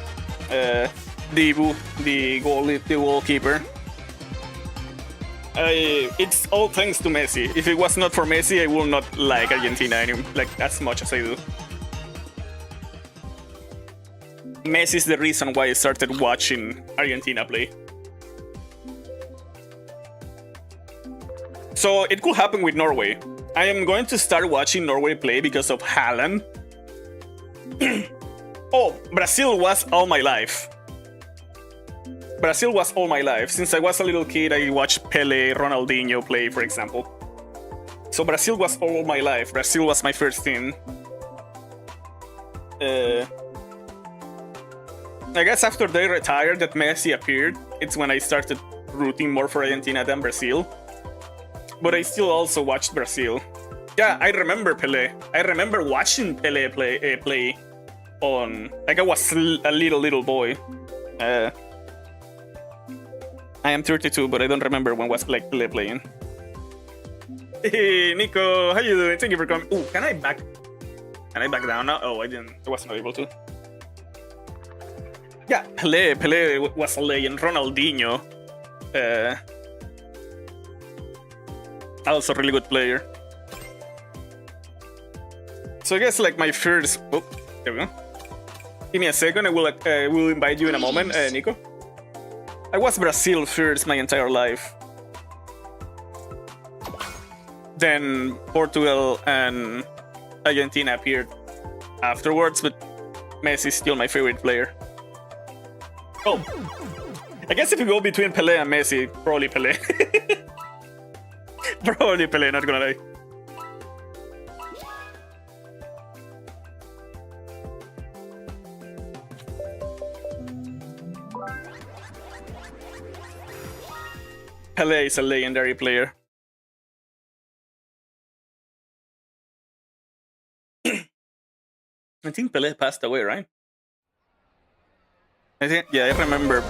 Speaker 1: Dibu, the goalkeeper. It's all thanks to Messi. If it was not for Messi, I would not like Argentina like as much as I do. Messi is the reason why I started watching Argentina play. So it could happen with Norway. I am going to start watching Norway play because of Haaland. Oh, Brazil was all my life. Brazil was all my life. Since I was a little kid, I watched Pele, Ronaldinho play, for example. So Brazil was all my life. Brazil was my first team. I guess after they retired, that Messi appeared, it's when I started rooting more for Argentina than Brazil. But I still also watched Brazil. Yeah, I remember Pele. I remember watching Pele play on... Like I was a little boy. I am 32, but I don't remember when was like Pele playing. Hey, Nico, how you doing? Thank you for coming. Ooh, can I back down now? Oh, I didn't. I wasn't able to. Yeah, Pele was a legend. Ronaldinho, also a really good player. So I guess like my first. Oh, there we go. Give me a second. I will invite you in a moment, Nico. I was Brazil first my entire life. Then Portugal and Argentina appeared afterwards, but Messi is still my favorite player. Oh, I guess if you go between Pelé and Messi, probably Pelé. Probably Pelé, not gonna lie. Pelé is a legendary player. I think Pelé passed away, right? I think, yeah, I remember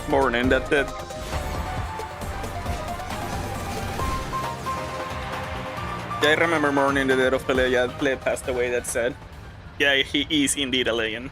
Speaker 1: mourning that. Yeah, I remember mourning the death of Pelé. Yeah, Pelé passed away. That's sad. Yeah, he is indeed a legend.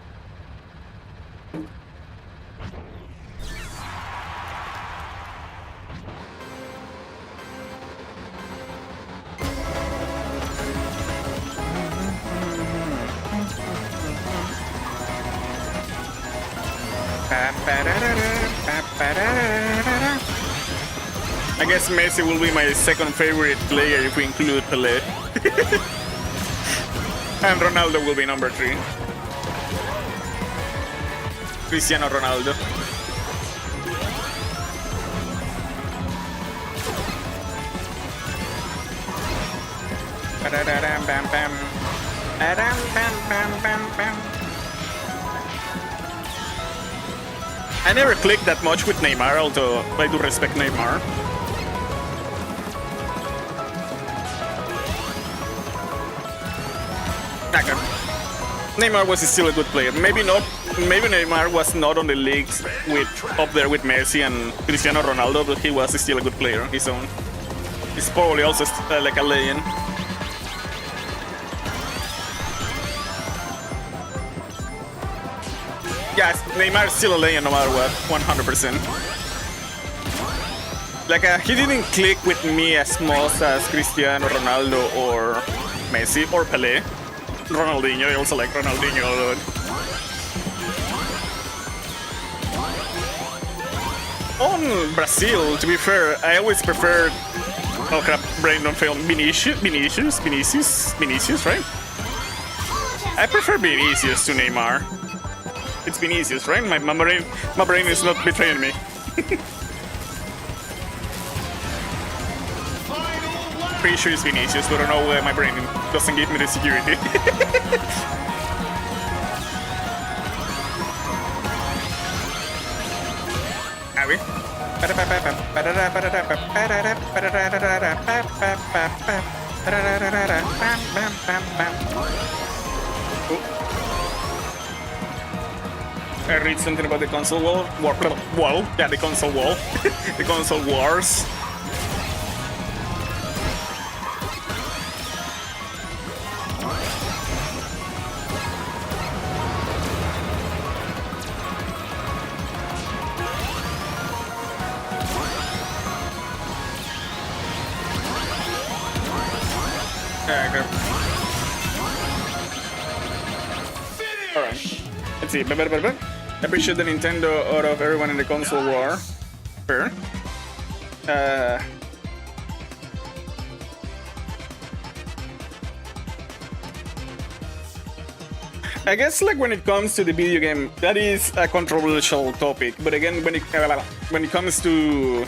Speaker 1: I guess Messi will be my second favorite player if we include Pelé. And Ronaldo will be number 3. Cristiano Ronaldo. I never clicked that much with Neymar, although I do respect Neymar. Okay. Neymar was still a good player. Maybe not. Maybe Neymar was not on the leagues up there with Messi and Cristiano Ronaldo, but he was still a good player on his own. He's probably also like a legend. Yeah, Neymar is still a legend no matter what, 100%. Like, he didn't click with me as much as Cristiano Ronaldo or Messi or Pelé. Ronaldinho, I also like Ronaldinho a lot. On Brazil, to be fair, I always preferred... Oh crap, brain don't fail. Vinicius, right? I prefer Vinicius to Neymar. It's Vinicius, right? My brain is not betraying me. Pretty sure it's Vinicius, but I don't know why my brain doesn't give me the security. Are we? I read something about the console wall. Yeah, the console wall. The console wars. Okay. Alright. Let's see. I appreciate the Nintendo out of everyone in the console war. Sure. I guess like when it comes to the video game, that is a controversial topic. But again, when it comes to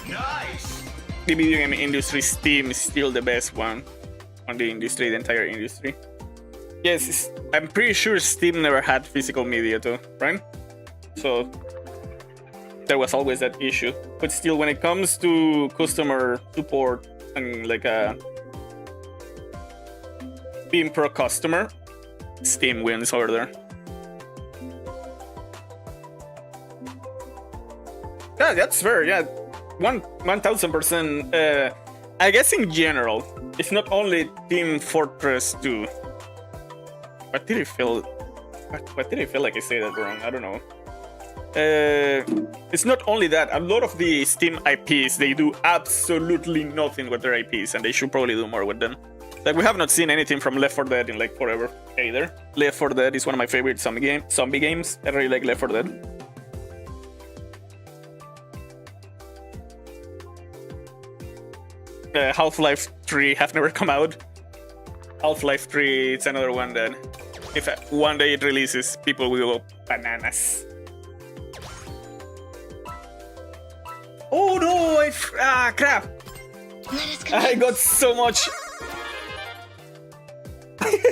Speaker 1: the video game industry, Steam is still the best one on the industry, the entire industry. Yes, I'm pretty sure Steam never had physical media too, right? So there was always that issue. But still, when it comes to customer support and like being pro customer, Steam wins over there. Yeah, that's fair. Yeah, 1000%. I guess in general, it's not only Team Fortress 2. What did I feel? What did I feel like I say that wrong? I don't know. It's not only that. A lot of the Steam IPs, they do absolutely nothing with their IPs, and they should probably do more with them. Like, we have not seen anything from Left 4 Dead in like forever either. Left 4 Dead is one of my favorite zombie games. I really like Left 4 Dead. Half-Life 3 have never come out. Half-Life 3, it's another one that if one day it releases, people will go bananas. Oh no! Crap! I got so much.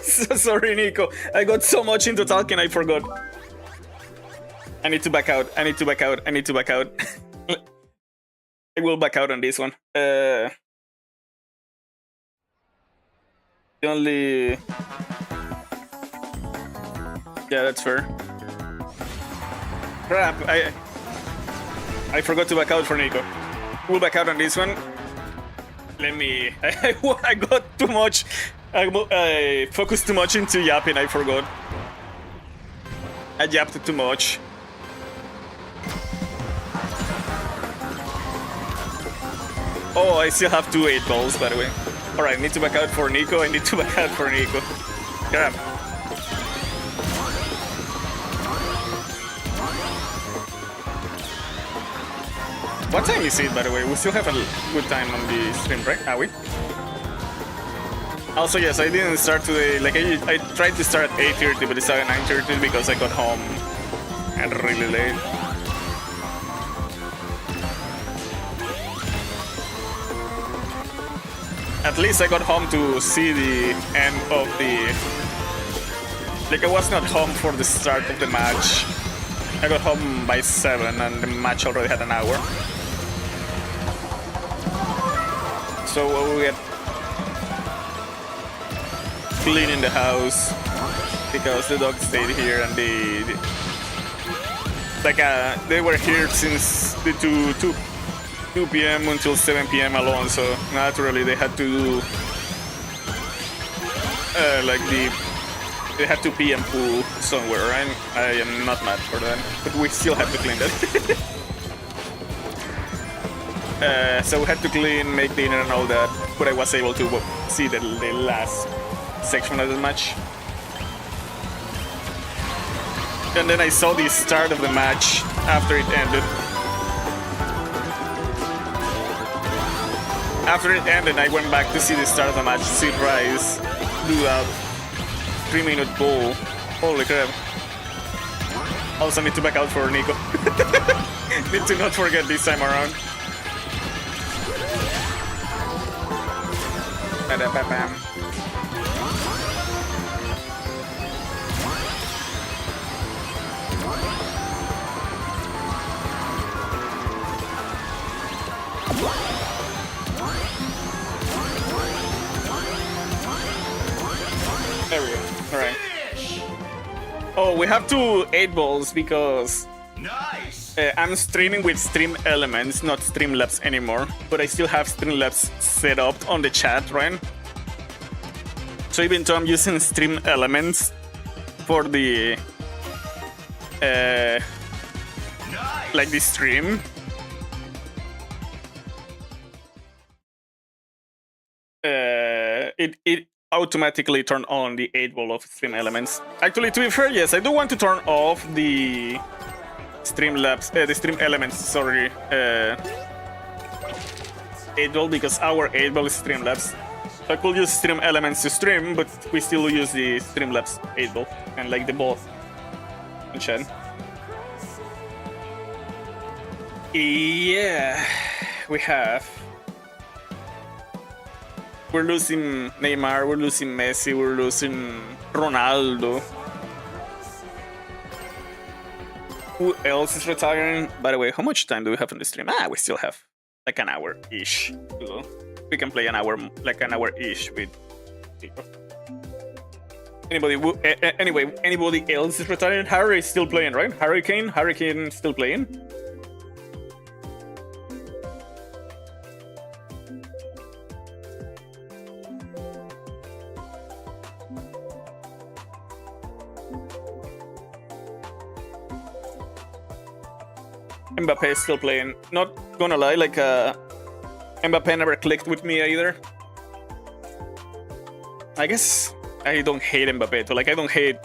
Speaker 1: So sorry, Nico. I got so much into talking, I forgot. I need to back out. I need to back out. I need to back out. I will back out on this one. The only... Yeah, that's fair. Crap, I forgot to back out for Nico. We'll back out on this one. Let me... I got too much... I focused too much into yapping, I forgot. I yapped too much. Oh, I still have 2 8 balls, by the way. Alright, I need to back out for Nico. I need to back out for Nico. Crap. What time is it, by the way? We still have a good time on the stream, right? Are we? Also, yes, I didn't start today. Like, I tried to start at 8:30, but it started at 9:30 because I got home and really late. At least I got home to see the end of the... Like, I was not home for the start of the match. I got home by 7 and the match already had an hour. So we had cleaning the house because the dog stayed here and they were here since the 2 p.m. until 7 p.m. alone, so naturally they had to do they had to pee and poo somewhere, right? I am not mad for that, but we still have to clean that. So we had to clean, make dinner and all that, but I was able to see the last section of the match. And then I saw the start of the match after it ended. After it ended, I went back to see the start of the match, see Rise do a 3-minute goal. Holy crap. Also need to back out for Nico. Need to not forget this time around. Ba-da-ba-bam. There we go. Alright. Oh, we have 2 8 balls because
Speaker 2: Nice.
Speaker 1: I'm streaming with Stream Elements, not Streamlabs anymore, but I still have Streamlabs set up on the chat, right? So even though I'm using Stream Elements for the
Speaker 2: Nice.
Speaker 1: like the stream, it automatically turned on the 8-ball of Stream Elements. Actually, to be fair, yes, I do want to turn off the Streamlabs, the Stream Elements, sorry, 8-ball, because our 8-ball is Streamlabs. So I could use Stream Elements to stream, but we still use the Streamlabs 8-ball and like the both in chat. Yeah, we have. We're losing Neymar, we're losing Messi, we're losing Ronaldo. Who else is retiring? By the way, how much time do we have on the stream? We still have like an hour-ish to go. We can play an hour, like an hour-ish with people. Anyway, anybody else is retiring? Harry is still playing, right? Hurricane is still playing. Mbappe is still playing. Not gonna lie, like Mbappe never clicked with me either. I guess I don't hate Mbappe too. Like I don't hate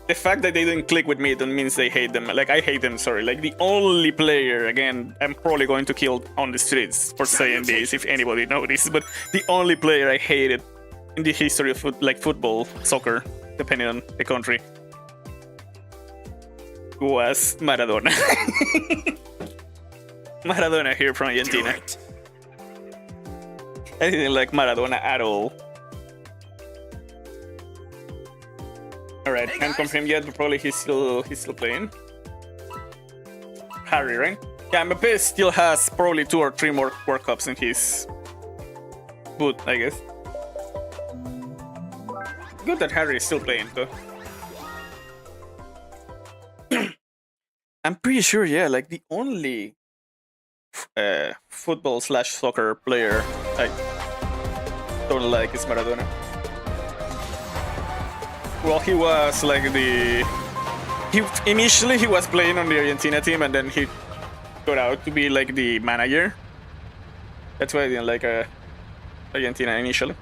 Speaker 1: the fact that they didn't click with me. Don't mean they hate them. Like I hate them. Sorry. Like the only player, again, I'm probably going to kill on the streets for saying this if anybody noticed. But the only player I hated in the history of football, soccer, depending on the country, was Maradona. Maradona here from Argentina. I didn't like Maradona at all. Alright,
Speaker 2: Hey
Speaker 1: can't confirm yet, but probably he's still playing. Harry, right? Yeah, Mbappe still has probably 2 or 3 more World Cups in his boot, I guess. Good that Harry is still playing, though. I'm pretty sure, yeah, like the only football/soccer player I don't like is Maradona. Well, he was like initially he was playing on the Argentina team, and then he got out to be like the manager. That's why I didn't like Argentina initially.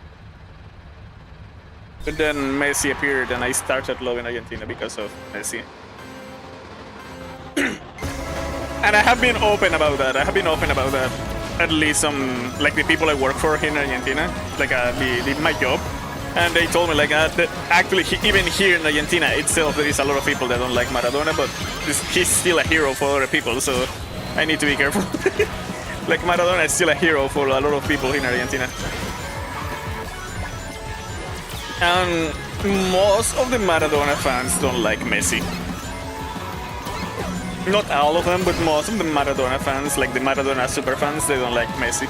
Speaker 1: But then Messi appeared, and I started loving Argentina because of Messi. And I have been open about that. At least like the people I work for here in Argentina, like my job, and they told me like that actually even here in Argentina itself there is a lot of people that don't like Maradona, but he's still a hero for other people. So I need to be careful. Like Maradona is still a hero for a lot of people in Argentina. And most of the Maradona fans don't like Messi. Not all of them, but most of the Maradona fans, like the Maradona super fans, they don't like Messi.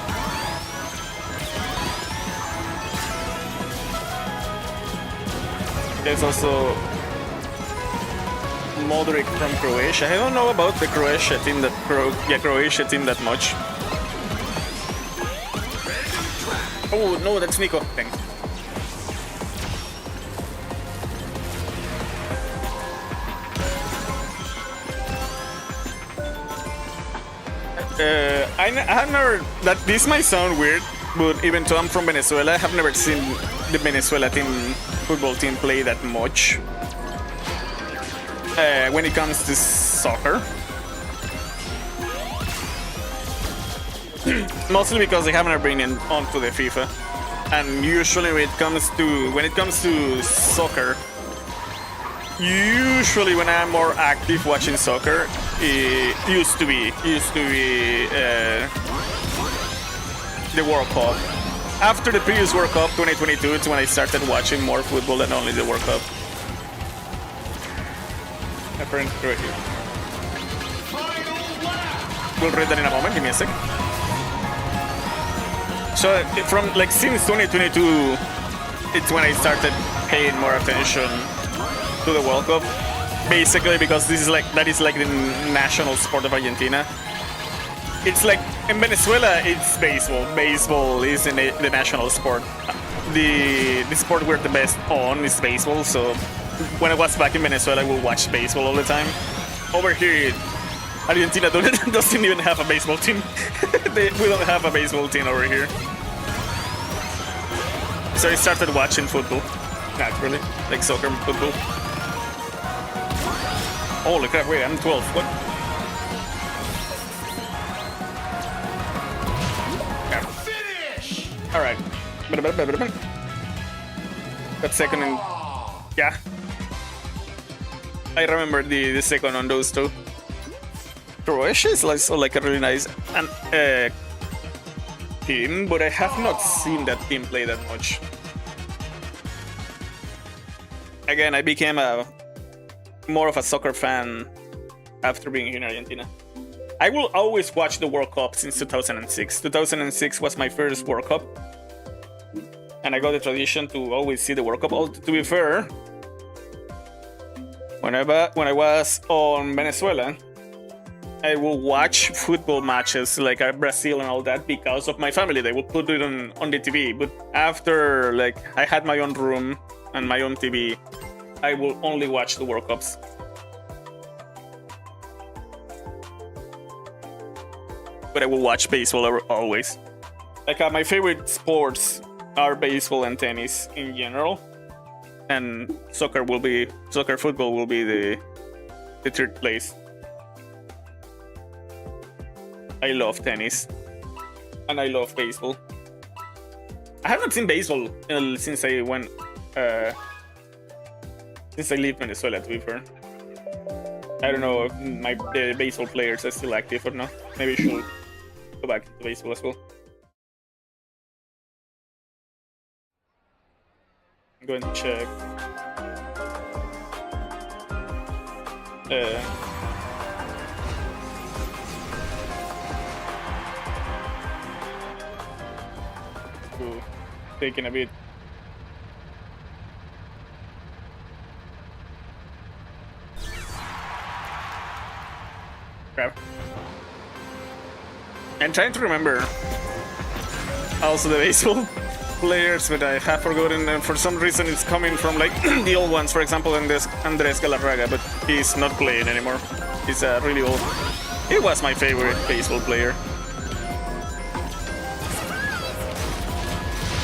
Speaker 1: There's also Modric from Croatia. I don't know about the Croatia team that much. Oh no, that's Nico. Thanks. I have never. That this might sound weird, but even though I'm from Venezuela, I have never seen the Venezuela football team play that much. When it comes to soccer, mostly because they haven't been onto the FIFA, and usually when it comes to soccer. Usually, when I'm more active watching soccer, it used to be the World Cup. After the previous World Cup, 2022, it's when I started watching more football than only the World Cup. My friend, right here. We'll read that in a moment. Give me a sec. So, from like since 2022, it's when I started paying more attention to the World Cup. basically because this is like that is like the national sport of Argentina. It's like in Venezuela, it's baseball. Baseball is the national sport. The sport we're the best on is baseball. So when I was back in Venezuela, I would watch baseball all the time. Over here, Argentina doesn't even have a baseball team. We don't have a baseball team over here. So I started watching football. Naturally, like soccer and football. Holy crap, wait, I'm 12. What?
Speaker 2: Finish!
Speaker 1: Alright. That second and... Yeah. I remember the second on those two. Croatia is also like a really nice team, but I have not seen that team play that much. Again, I became more of a soccer fan after being here in Argentina. I will always watch the World Cup since 2006. 2006 was my first World Cup. And I got the tradition to always see the World Cup. To be fair, when I was on Venezuela, I will watch football matches like Brazil and all that because of my family. They will put it on the TV. But after like I had my own room and my own TV, I will only watch the World Cups. But I will watch baseball always. Like my favorite sports are baseball and tennis in general, and soccer football will be the third place. I love tennis, and I love baseball. I haven't seen baseball since I went. Since I leave Venezuela, to be fair. I don't know if the baseball players are still active or not. Maybe I should go back to baseball as well. I'm going to check. Ooh, taking a bit. Crap. I'm trying to remember also the baseball players, but I have forgotten, and for some reason it's coming from like the old ones. For example, Andres Galarraga, but he's not playing anymore. He's really old. He was my favorite baseball player.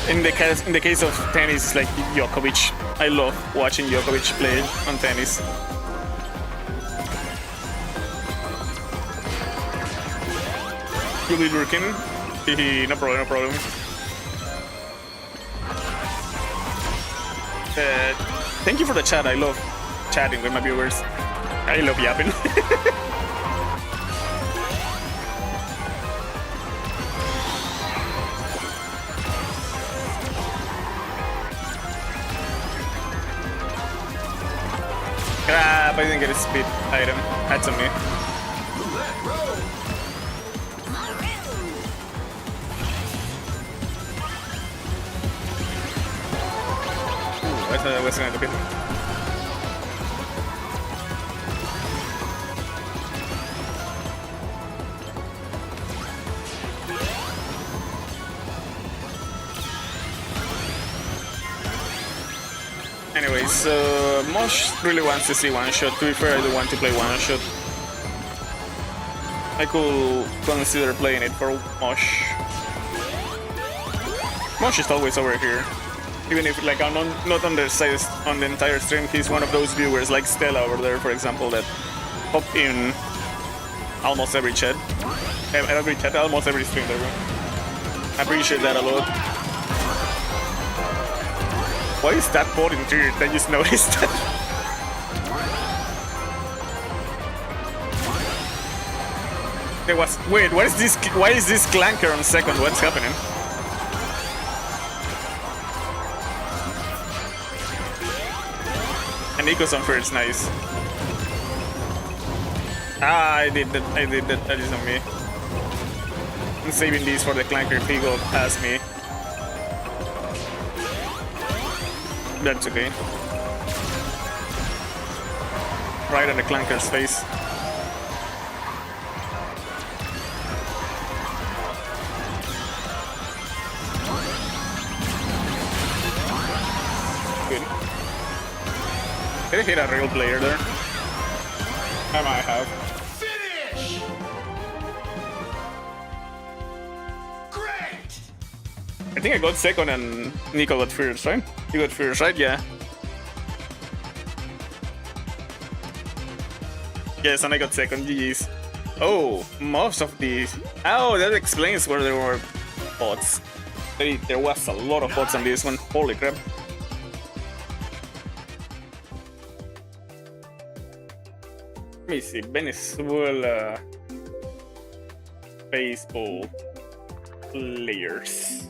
Speaker 1: In the case of tennis, like Djokovic. I love watching Djokovic play on tennis. You'll be lurking. No problem, no problem. Thank you for the chat. I love chatting with my viewers. I love yapping. Crap, I didn't get a speed item. That's on me. I thought I wasn't gonna be. Anyway, so Mosh really wants to see one shot. To be fair, I do want to play one shot. I could consider playing it for Mosh. Mosh is always over here. Even if like I'm not on the side on the entire stream, he's one of those viewers like Stella over there, for example, that pop in almost every chat. Almost every stream there. I appreciate that a lot. Why is that bot in third? I just noticed that. Wait, what is this? Why is this clanker on second? What's happening? And Nico's on first, nice. Ah, I did that, that is on me. I'm saving these for the clanker if he goes past me. That's okay. right on the clunker's face. Good. Did I hit a real player there? I might have.
Speaker 2: Finish! Great!
Speaker 1: I think I got second and Nico got first, right? You got first, right? Yeah. Yes, and I got second. GG's. Oh, most of these. Oh, that explains where there were bots. There was a lot of bots on this one. Holy crap. Let me see. Venezuela baseball players.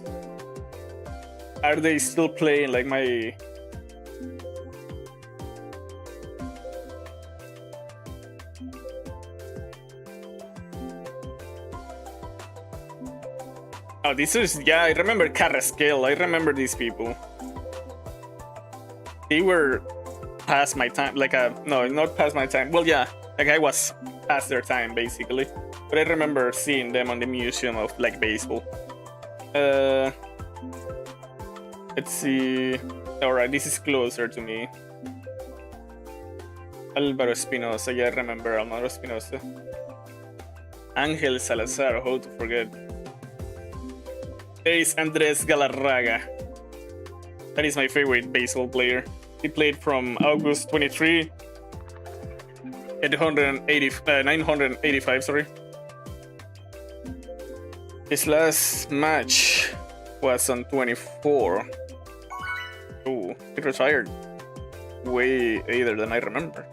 Speaker 1: Are they still playing like my... Oh, this is... Yeah, I remember Carrasquel. I remember these people. They were past my time. Like, no, not past my time. Well, yeah. Like, I was past their time, basically. But I remember seeing them on the Museum of, like, Baseball. Let's see... Alright, this is closer to me. Álvaro Espinosa. Yeah, I remember Álvaro Espinosa. Ángel Salazar. How to forget. There is Andrés Galarraga. That is my favorite baseball player. He played from August 23 at 985, sorry. His last match was on 24. Oh, he retired way later than I remember.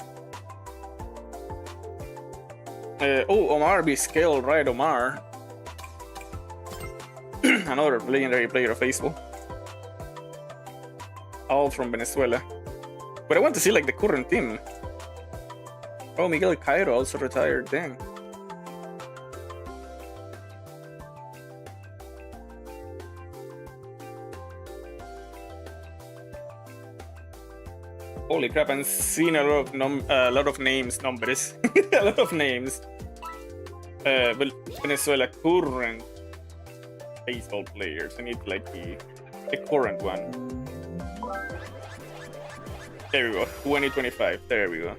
Speaker 1: Oh, Omar Vizquel, right, Omar. Another legendary player of baseball. All from Venezuela. But I want to see like the current team. Oh, Miguel Cairo also retired, dang. Holy crap, I'm seeing a lot of names, numbers. A lot of names. But Venezuela current baseball players. I need like the current one. There we go. 2025. There we go.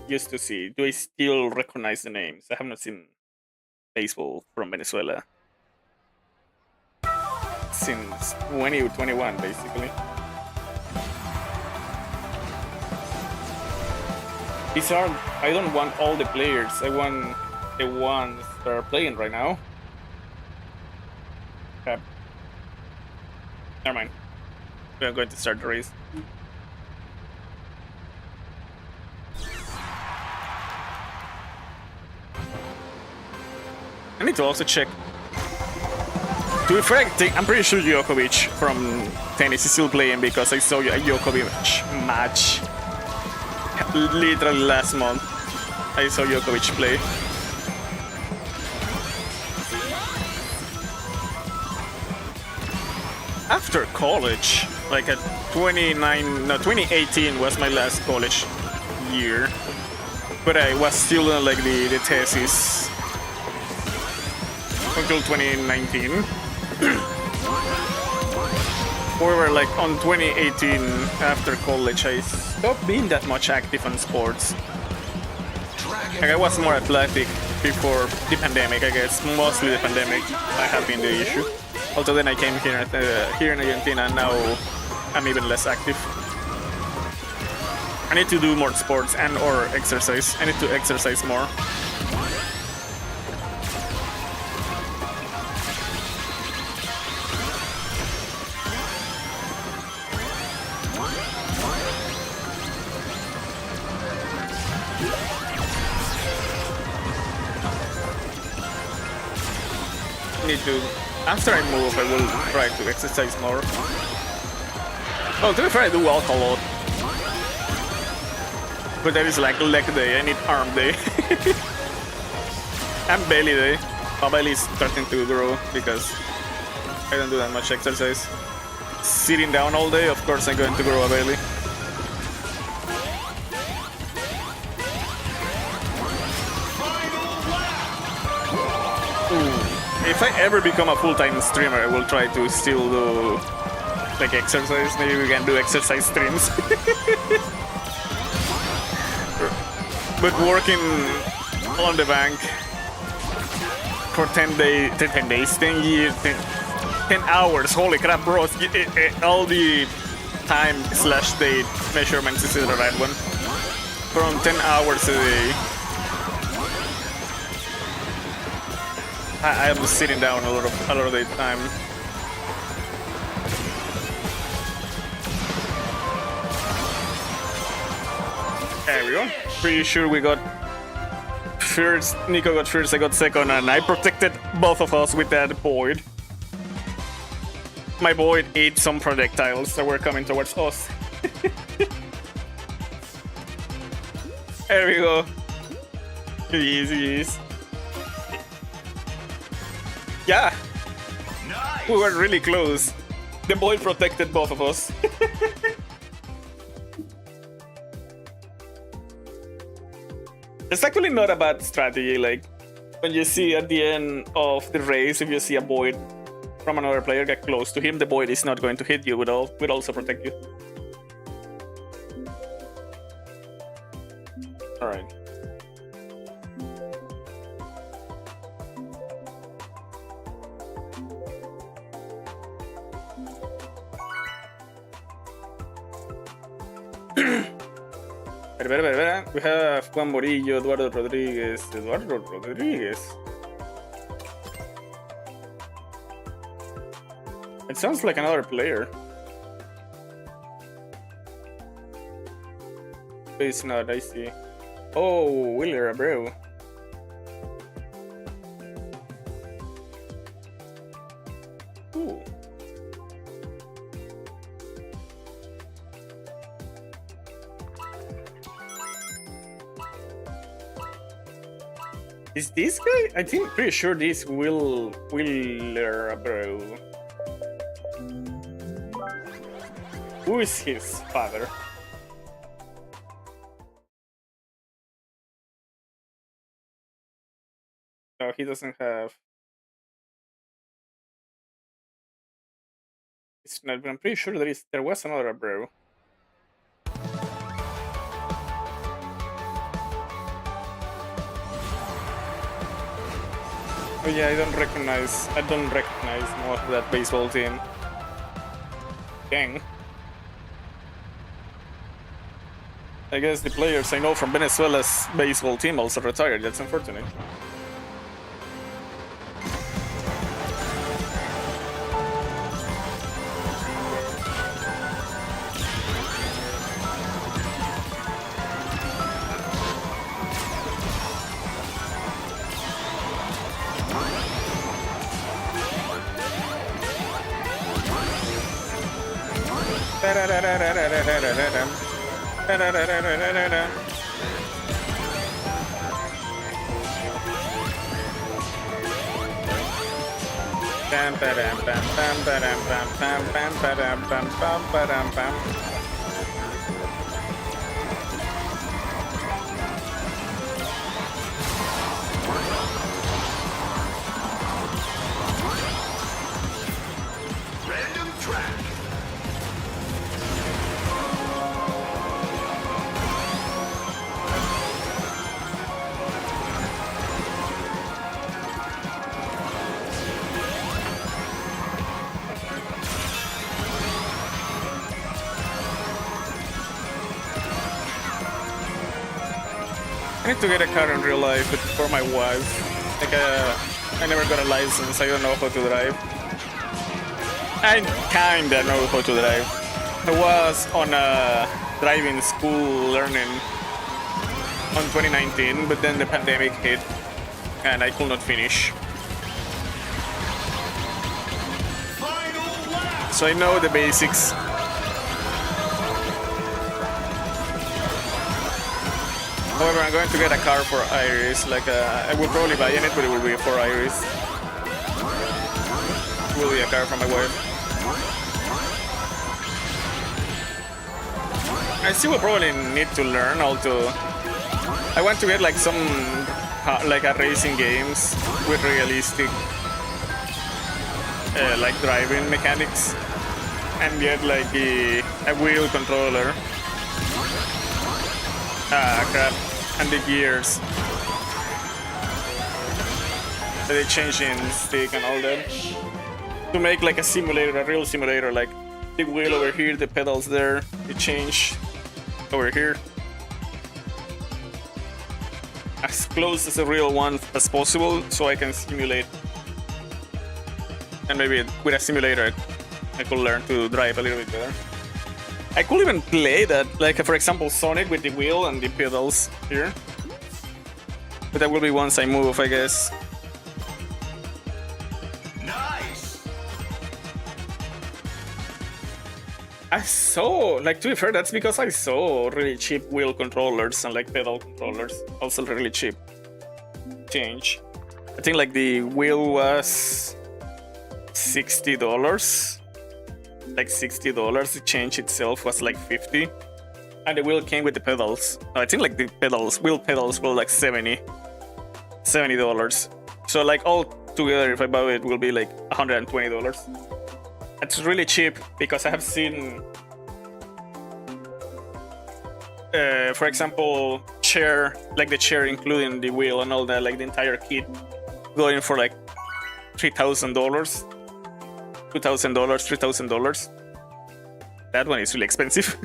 Speaker 1: Just to see. Do I still recognize the names? I have not seen baseball from Venezuela since 2021, basically. These are... I don't want all the players. I want the ones that are playing right now. Crap. Never mind. We are going to start the race. I need to also check. To be fair, I'm pretty sure Djokovic from tennis is still playing because I saw a Djokovic match literally last month. I saw Djokovic play. After college, like at 2018 was my last college year, but I was still on like the thesis until 2019. However, like on 2018, after college, I stopped being that much active on sports. Like I was more athletic before the pandemic, I guess. Mostly the pandemic I have been the issue. Also, then I came here here in Argentina, and now I'm even less active. I need to do more sports and or exercise. I need to exercise more. Need to... After I move, I will try to exercise more. Oh, to be fair, I do walk a lot. But that is like leg day, I need arm day. And belly day. My belly is starting to grow because I don't do that much exercise. Sitting down all day, of course I'm going to grow a belly. If I ever become a full-time streamer, I will try to still do like exercise. Maybe we can do exercise streams. But working on the bank for 10 days, 10 years, 10 hours. Holy crap, bro! All the time/date measurements is the right one. From 10 hours a day. I am sitting down a lot of the time. There we go. Pretty sure we got first. Nico got first, I got second, and I protected both of us with that Void. My Void ate some projectiles that were coming towards us. There we go. Easy. Yeah.
Speaker 2: Nice.
Speaker 1: We were really close. The Void protected both of us. It's actually not a bad strategy, like when you see at the end of the race, if you see a Void from another player get close to him, the Void is not going to hit you, will also protect you. Alright. We have Juan Morillo, Eduardo Rodriguez. It sounds like another player. It's not, I see. Oh, Willer Abreu. Ooh. Is this guy? I think pretty sure this Willer Abreu. Who is his father? No, he doesn't have. It's not. But I'm pretty sure there was another Abreu. Oh yeah, I don't recognize most of that baseball team. Dang. I guess the players I know from Venezuela's baseball team also retired. That's unfortunate.
Speaker 2: Random track.
Speaker 1: I need to get a car in real life, but for my wife. Like, I never got a license. I don't know how to drive. I kinda know how to drive. I was on a driving school learning on 2019, but then the pandemic hit, and I could not finish.
Speaker 2: Final lap.
Speaker 1: So I know the basics. However, I'm going to get a car for Iris. Like, I will probably buy it, but it will be for Iris. It will be a car for my wife. I still will probably need to learn how to. I want to get like some, like a racing games with realistic like driving mechanics and get like a wheel controller. Ah, crap. And the gears. They change in stick and all that. To make like a simulator, a real simulator, like the wheel over here, the pedals there, they change over here. As close as a real one as possible so I can simulate. And maybe with a simulator I could learn to drive a little bit better. I could even play that, like for example Sonic with the wheel and the pedals here. But that will be once I move, I guess.
Speaker 2: Nice.
Speaker 1: I saw, like to be fair, that's because I saw really cheap wheel controllers and like pedal controllers, also really cheap. Change. I think like the wheel was $60. Like $60. The change itself was like $50. And the wheel came with the pedals. I think like the pedals, wheel pedals were like $70. So like all together, if I buy it, will be like $120. It's really cheap because I have seen, for example, chair, like the chair including the wheel and all that, like the entire kit, going for like $3,000, $2,000, $3,000. That one is really expensive.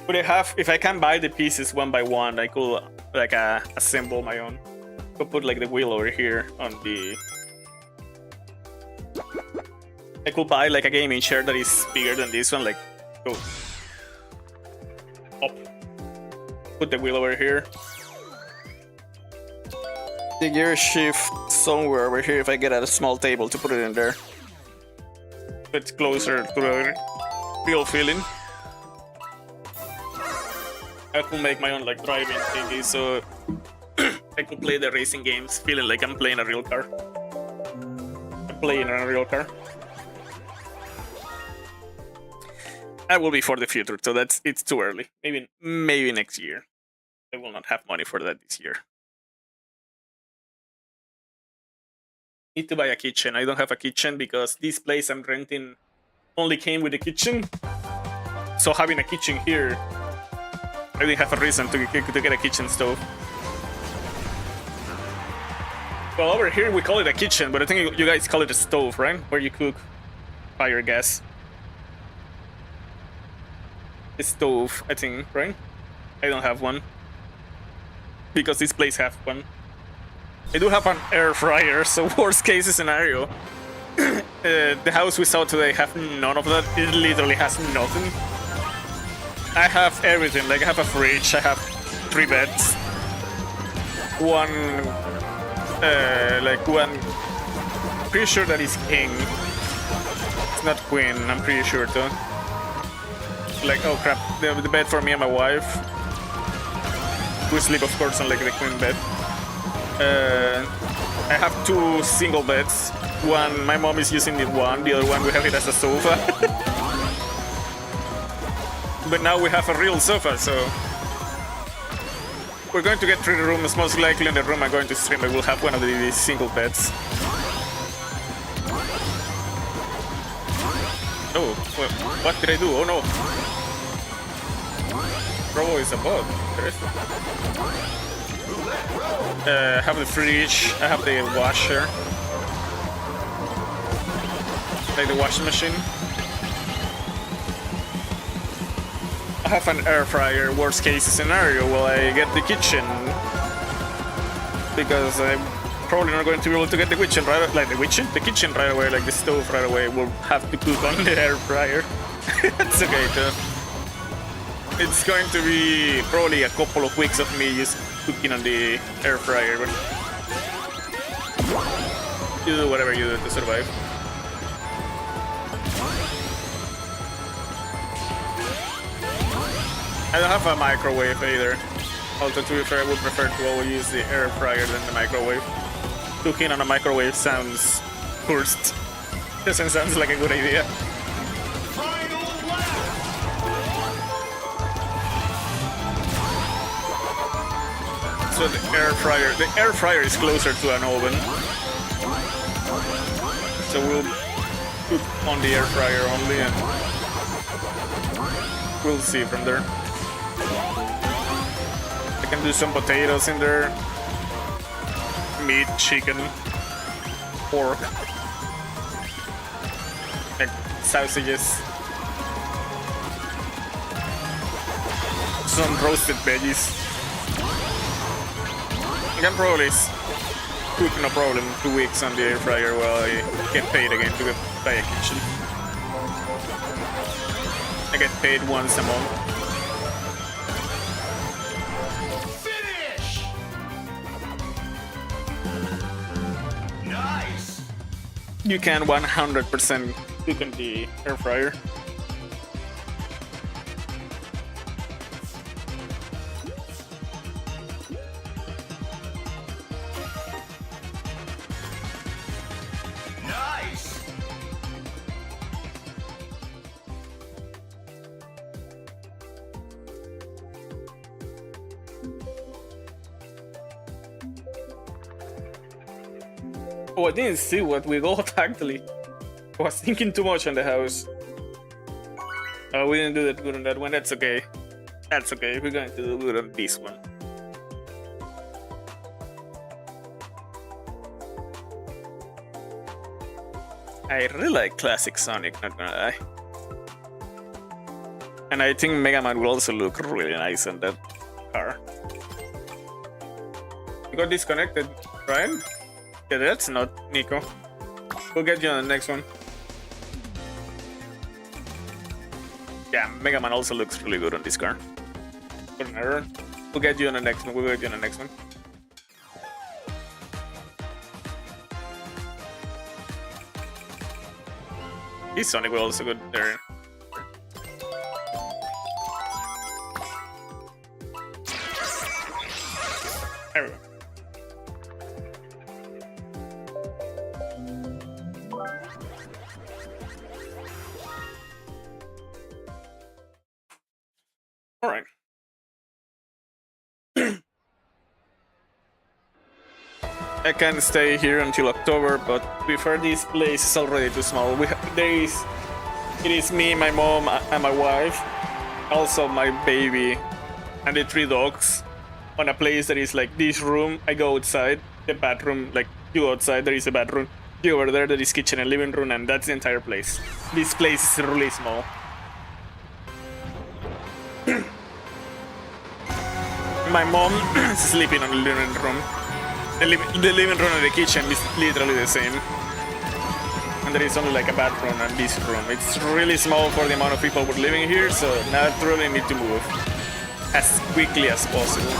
Speaker 1: But if I can buy the pieces one by one, I could like assemble my own. Could put like the wheel over here on the. I could buy like a gaming chair that is bigger than this one, like go up. Put the wheel over here. The gear shift somewhere over here if I get a small table to put it in there. It's closer to the real feeling. I could make my own like driving thingy, so I could play the racing games feeling like I'm playing a real car. I'm playing in a real car. That will be for the future, so it's too early. Maybe next year. I will not have money for that this year. Need to buy a kitchen. I don't have a kitchen because this place I'm renting only came with a kitchen. So having a kitchen here, I didn't have a reason to get a kitchen stove. Well, over here we call it a kitchen, but I think you guys call it a stove, right? Where you cook fire gas. A stove, I think, right? I don't have one. Because this place have one. I do have an air fryer, so worst case scenario. The house we saw today have none of that. It literally has nothing. I have everything, like I have a fridge, I have 3 beds. One, pretty sure that is king. It's not queen, I'm pretty sure though. Like, oh crap, the bed for me and my wife. We sleep, of course, on like the queen bed. I have 2 single beds. One, my mom is using the other one we have it as a sofa. But now we have a real sofa, so we're going to get 3 rooms. Most likely in the room I'm going to stream, I will have one of these single beds. Oh, what did I do? Oh no! Robo is a bug. I have the fridge, I have the washer, like the washing machine. I have an air fryer. Worst case scenario, will I get the kitchen? Because I'm probably not going to be able to get the kitchen right, the kitchen right away, like the stove right away. We'll have to cook on the air fryer. It's okay though. It's going to be probably a couple of weeks of me just cooking on the air fryer. But you do whatever you do to survive. I don't have a microwave either. Also, to be fair, I would prefer to always use the air fryer than the microwave. Cooking on a microwave sounds cursed. Doesn't sound like a good idea. So the air fryer is closer to an oven. So we'll Cook on the air fryer only, and we'll see from there. I can do some potatoes in there. Meat, chicken, pork, like sausages, some roasted veggies. I can probably cook no problem 2 weeks on the air fryer while I get paid again to buy a kitchen. I get paid once a month.
Speaker 2: Finish! Nice!
Speaker 1: You can 100% cook in the air fryer.
Speaker 2: Nice!
Speaker 1: Oh, I didn't see what we got actually. I was thinking too much on the house. Oh, we didn't do that good on that one. That's okay. That's okay. We're going to do good on this one. I really like classic Sonic, not gonna lie. And I think Mega Man will also look really nice on that car. You got disconnected, right? Yeah, that's not Nico. We'll get you on the next one. Yeah, Mega Man also looks really good on this car. Got an error. We'll get you on the next one. We'll get you on the next one. This Sonic will also good there. There we go. All right. I can stay here until October, but before this place is already too small. It is me, my mom, and my wife, also my baby, and the 3 dogs, on a place that is like this room. I go outside, the bathroom, like you go outside, there is a bathroom. You over there, there is kitchen and living room, and that's the entire place. This place is really small. My mom is sleeping on the living room. The living room and the kitchen is literally the same. And there is only like a bathroom and this room. It's really small for the amount of people we're living here, so naturally need to move as quickly as possible.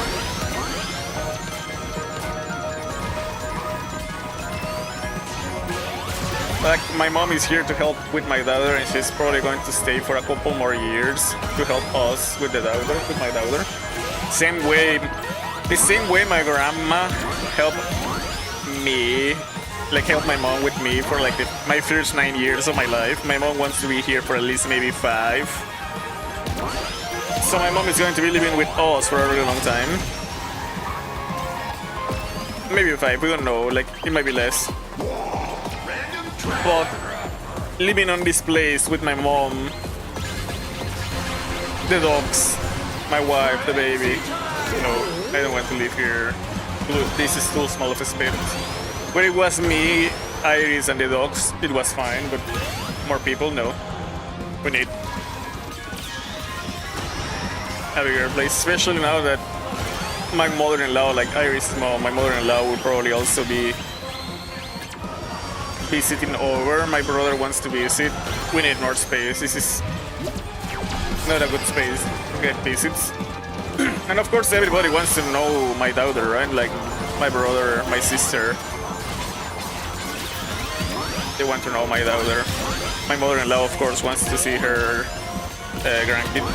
Speaker 1: Like, my mom is here to help with my daughter, and she's probably going to stay for a couple more years to help us with my daughter. The same way my grandma helped me, like helped my mom with me for like my first 9 years of my life. My mom wants to be here for at least maybe 5. So my mom is going to be living with us for a really long time. Maybe 5, we don't know, like it might be less. But living on this place with my mom, the dogs, my wife, the baby, no, I don't want to live here. This is too small of a space. When it was me, Iris, and the dogs, it was fine, but more people, no. We need a bigger place, especially now that my mother-in-law, like Iris' mom, my mother-in-law will probably also be visiting over. My brother wants to visit. We need more space. This is not a good space to get visits. And of course everybody wants to know my daughter, right? Like my brother, my sister. They want to know my daughter. My mother-in-law, of course, wants to see her grandkid.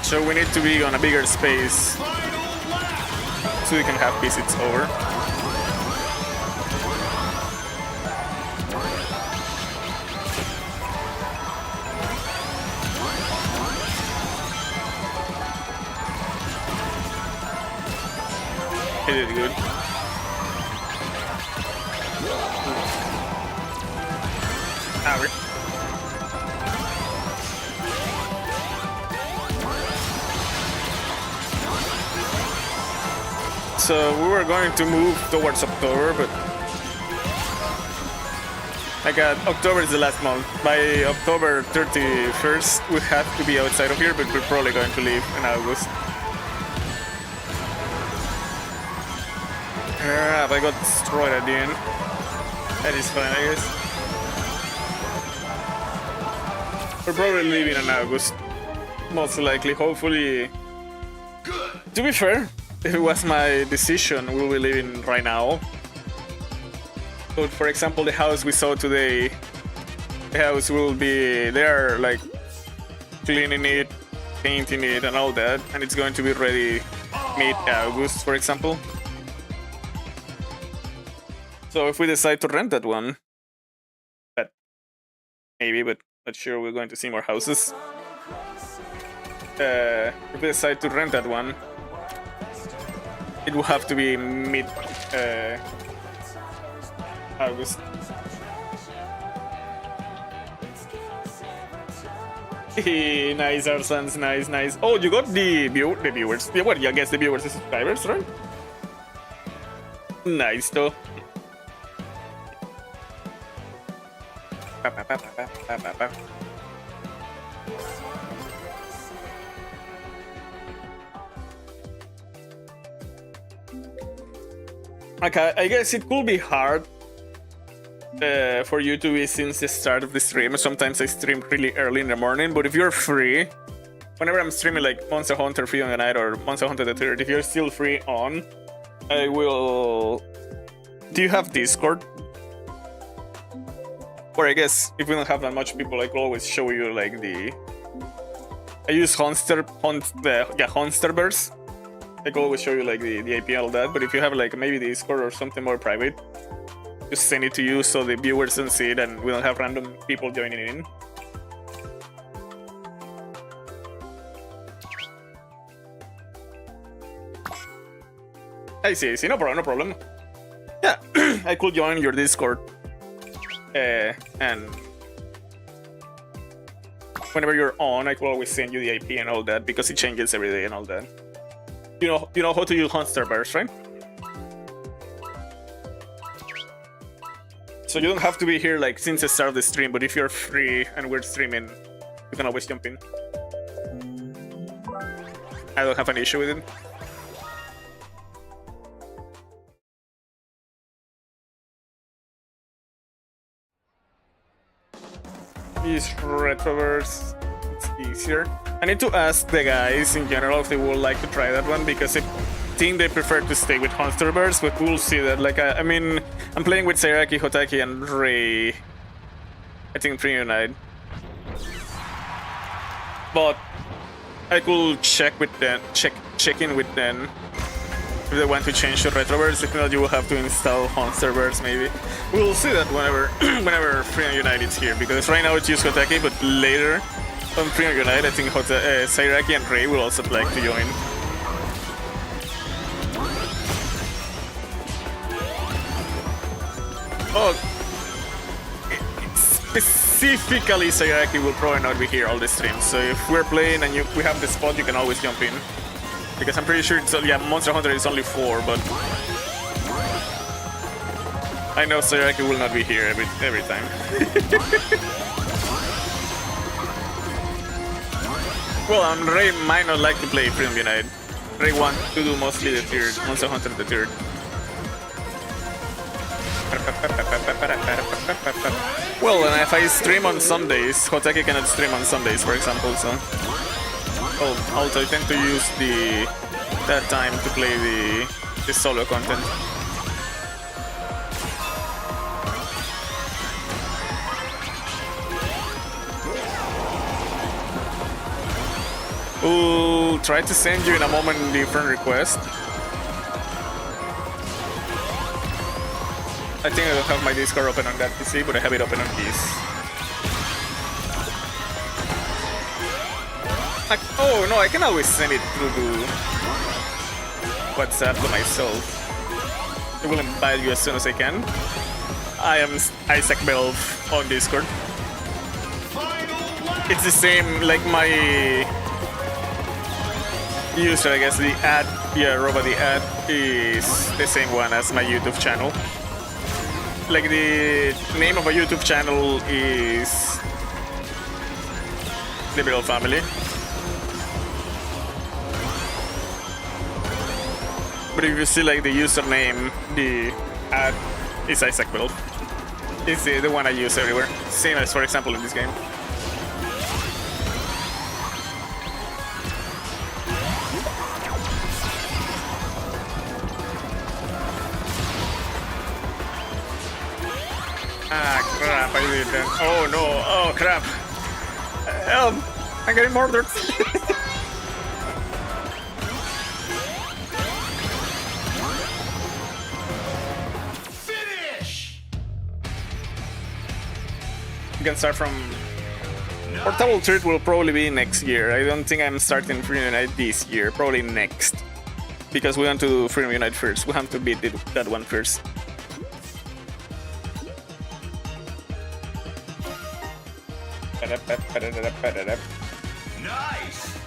Speaker 1: So we need to be on a bigger space so we can have visits over. He did good. So we were going to move towards October, but October is the last month. By October 31st, we have to be outside of here, but we're probably going to leave in August. I got destroyed at the end. That is fine, I guess. We're probably leaving in August. Most likely, hopefully. To be fair, if it was my decision, we'll be leaving right now. But for example, the house we saw today, the house will be there, like cleaning it, painting it, and all that, and it's going to be ready mid-August, for example. So if we decide to rent that one, that maybe, but not sure, we're going to see more houses. If we decide to rent that one, it will have to be mid-August. Nice, our sons, nice. Oh, you got the viewers. Yeah, what? I guess the viewers is subscribers, right? Nice, though. Okay, I guess it could be hard for you to be since the start of the stream. Sometimes I stream really early in the morning, but if you're free, whenever I'm streaming like Monster Hunter Free on the Night or Monster Hunter the Third, if you're still free on, I will... Do you have Discord? Or I guess if we don't have that much people, I could always show you like the... I use Honsterverse. I could always show you like the IP and all that, but if you have like maybe Discord or something more private, just send it to you so the viewers can see it and we don't have random people joining in. I see, no problem. Yeah, I could join your Discord. And whenever you're on, I could always send you the IP and all that because it changes every day and all that. You know how to use Honsterverse, right? So you don't have to be here like since the start of the stream, but if you're free and we're streaming, you can always jump in. I don't have an issue with it. These retroverse, it's easier. I need to ask the guys in general if they would like to try that one because I think they prefer to stay with Honsterverse, but we'll see that. Like, I mean, I'm playing with Sairaki, Hotaki, and Ray. I think pre-unite. But I could check with them, check in with them if they want to change to Retroverse. If not, you will have to install Honsterverse maybe. We'll see that whenever Free and Unite is here, because right now it's just Hotaki, but later on Free and Unite, I think Sairaki and Ray will also like to join. Oh, specifically Sairaki will probably not be here all the streams, so if we're playing and we have the spot, you can always jump in. Because I'm pretty sure it's Monster Hunter is only 4, but I know Sairaki will not be here every time. Well, Ray might not like to play Freedom Unite. Ray wants to do mostly the third, Monster Hunter the third. Well, and if I stream on Sundays, Hotaki cannot stream on Sundays, for example, so... Oh, also I tend to use that time to play the solo content. We'll try to send you in a moment different request. I think I don't have my Discord open on that PC, but I have it open on this. Oh no, I can always send it through WhatsApp to myself. I will invite you as soon as I can. I am Isaac Belv on Discord. It's the same like my user, I guess, the Yeah, Roba, the ad is the same one as my YouTube channel. Like the name of a YouTube channel is Liberal Family. But if you see like the username, the ad is Isaac Will. It's the one I use everywhere. Same as, for example, in this game. Ah, crap, I did that. Oh no, oh crap. Help! I'm getting murdered.
Speaker 2: Finish!
Speaker 1: You can start from... Portable Third will probably be next year. I don't think I'm starting Freedom Unite this year, probably next. Because we want to do Freedom Unite first. We have to beat that one first.
Speaker 2: Nice!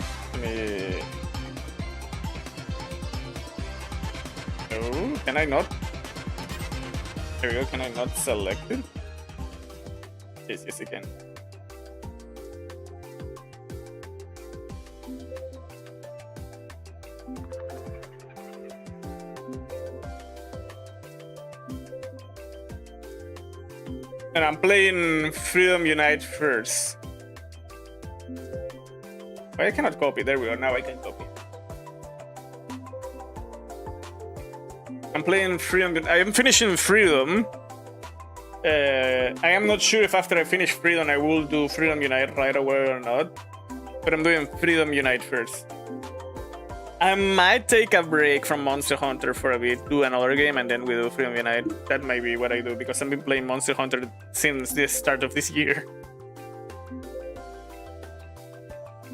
Speaker 1: No, can I not? There we go, can I not select it? Yes, yes, I can. And I'm playing Freedom Unite first. Why I cannot copy? There we go, now I can copy. I'm playing Freedom. I am finishing Freedom. I am not sure if after I finish Freedom I will do Freedom Unite right away or not. But I'm doing Freedom Unite first. I might take a break from Monster Hunter for a bit, do another game, and then we do Freedom Unite. That might be what I do, because I've been playing Monster Hunter since the start of this year.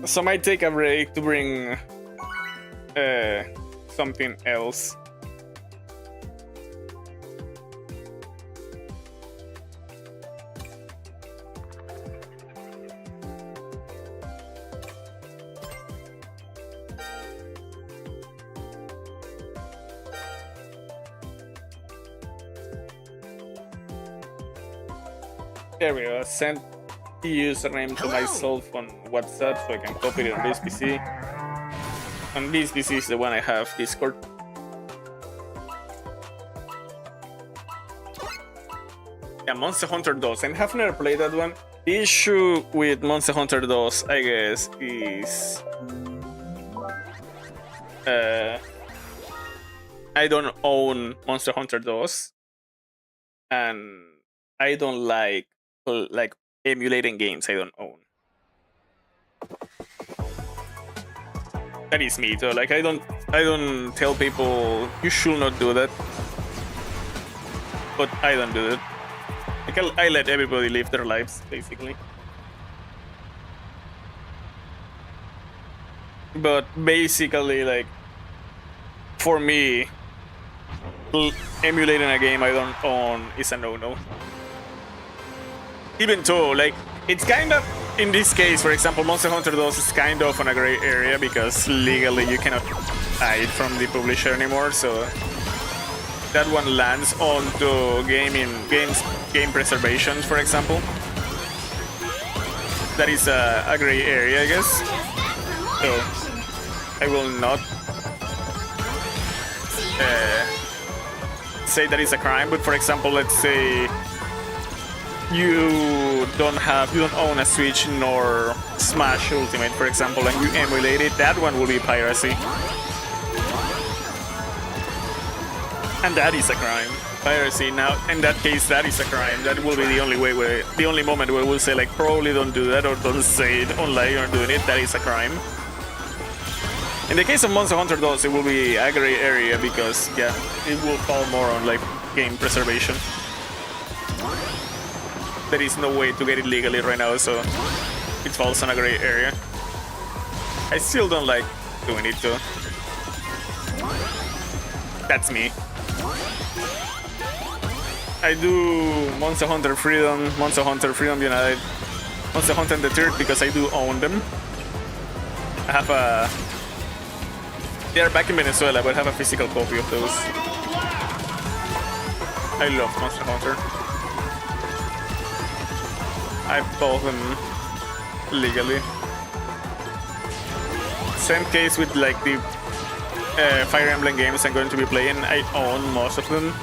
Speaker 1: So I might take a break to bring something else. There we go. Send the username to myself on WhatsApp so I can copy it on this PC. And this PC is the one I have, Discord. Yeah, Monster Hunter 2. I have never played that one. The issue with Monster Hunter 2, I guess, is... I don't own Monster Hunter 2. And I don't like emulating games I don't own. That is me though. Like I don't tell people you should not do that, but I don't do it. Like I let everybody live their lives basically. But basically, like for me, emulating a game I don't own is a no-no. Even though, like, it's kind of, in this case, for example, Monster Hunter 2 is kind of on a gray area because legally you cannot hide from the publisher anymore, so that one lands onto game preservation, for example. That is a gray area, I guess. So I will not say that is a crime, but for example, let's say you don't own a Switch nor Smash Ultimate, for example, and you emulate it, that one will be piracy. And that is a crime. Piracy, now in that case, that is a crime. That will be the only moment where we'll say, like, probably don't do that, or don't say it online you're doing it. That is a crime. In the case of Monster Hunter 2, it will be a gray area because, yeah, it will fall more on like game preservation. There is no way to get it legally right now, so it falls on a gray area. I still don't like doing it though. That's me. I do Monster Hunter Freedom, Monster Hunter Freedom Unite, Monster Hunter the Third because I do own them. I have a They are back in Venezuela, but have a physical copy of those. I love Monster Hunter. I bought them legally. Same case with like the Fire Emblem games I'm going to be playing. I own most of them.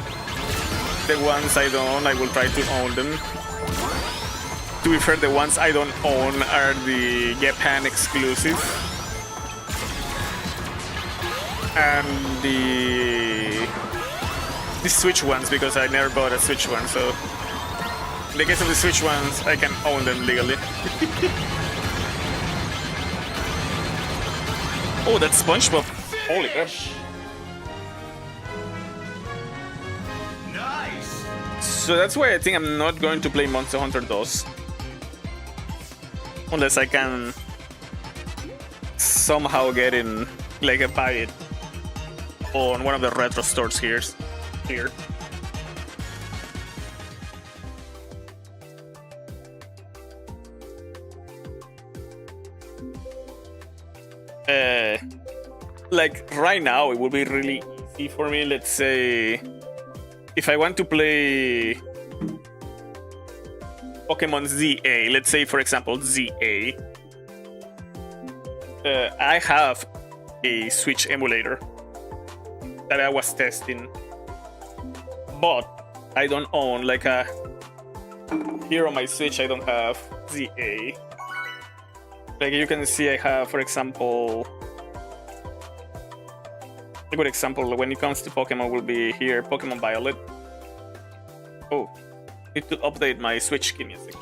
Speaker 1: The ones I don't own, I will try to own them. To be fair, the ones I don't own are the Japan exclusive. And the Switch ones, because I never bought a Switch one, so in the case of the Switch ones, I can own them legally. Oh, that's SpongeBob. Holy crap.
Speaker 2: Nice.
Speaker 1: So that's why I think I'm not going to play Monster Hunter DOS. Unless I can somehow get in, like, buy it on one of the retro stores here. Like right now, it would be really easy for me. Let's say if I want to play Pokemon ZA, let's say for example ZA, I have a Switch emulator that I was testing, but I don't own like a. Here on my Switch, I don't have ZA. Like you can see, I have, for example, a good example when it comes to Pokemon will be here, Pokemon Violet. Oh, need to update my Switch. Give me a second.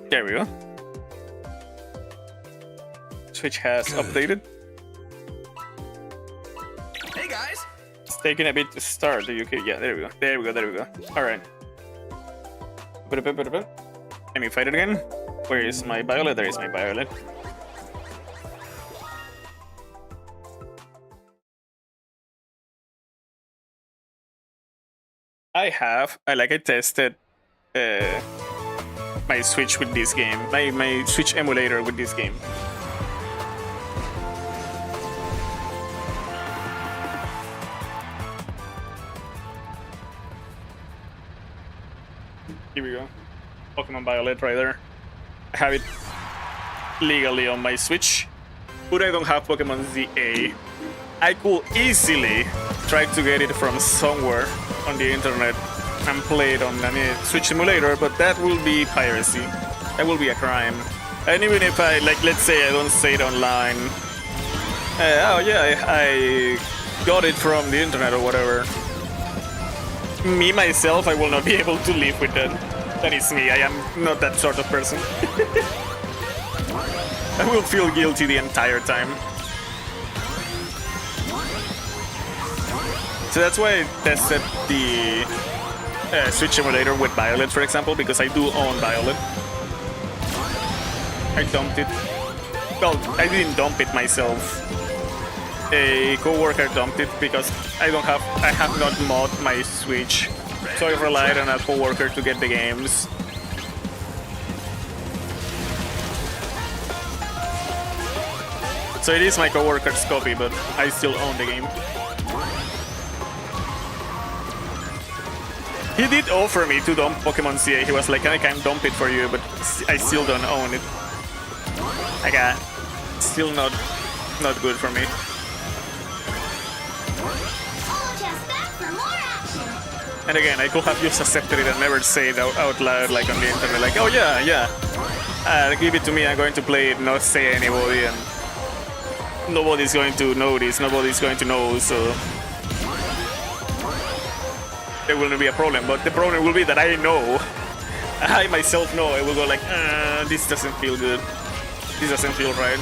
Speaker 1: There we go. Switch has updated.
Speaker 2: Hey guys.
Speaker 1: It's taking a bit to start. Okay, yeah, there we go. There we go. There we go. All right. Let me fight it again. Where is my Violet? There is my Violet. I tested my Switch with this game, my Switch emulator with this game. Here we go. Pokemon Violet right there. I have it legally on my Switch, but I don't have Pokemon ZA. I could easily try to get it from somewhere on the internet and play it on a Switch emulator, but that will be piracy. That will be a crime. And even if I, like, let's say I don't say it online, oh yeah, I got it from the internet or whatever. Me, myself, I will not be able to live with that. That is me, I am not that sort of person. I will feel guilty the entire time. So that's why I tested the Switch emulator with Violet, for example, because I do own Violet. I dumped it. Well, I didn't dump it myself. A co-worker dumped it because I have not mod my Switch, so I relied on a co-worker to get the games. So it is my co-worker's copy, but I still own the game. He did offer me to dump Pokemon CA. He was like, I can dump it for you, but I still don't own it. Like, still not good for me. And again, I could have just accepted it and never say it out loud, like on the internet, like, oh yeah, give it to me, I'm going to play it, not say anybody, and nobody's going to notice, nobody's going to know, so there wouldn't be a problem. But the problem will be that I know, I myself know, I will go like, this doesn't feel good, this doesn't feel right.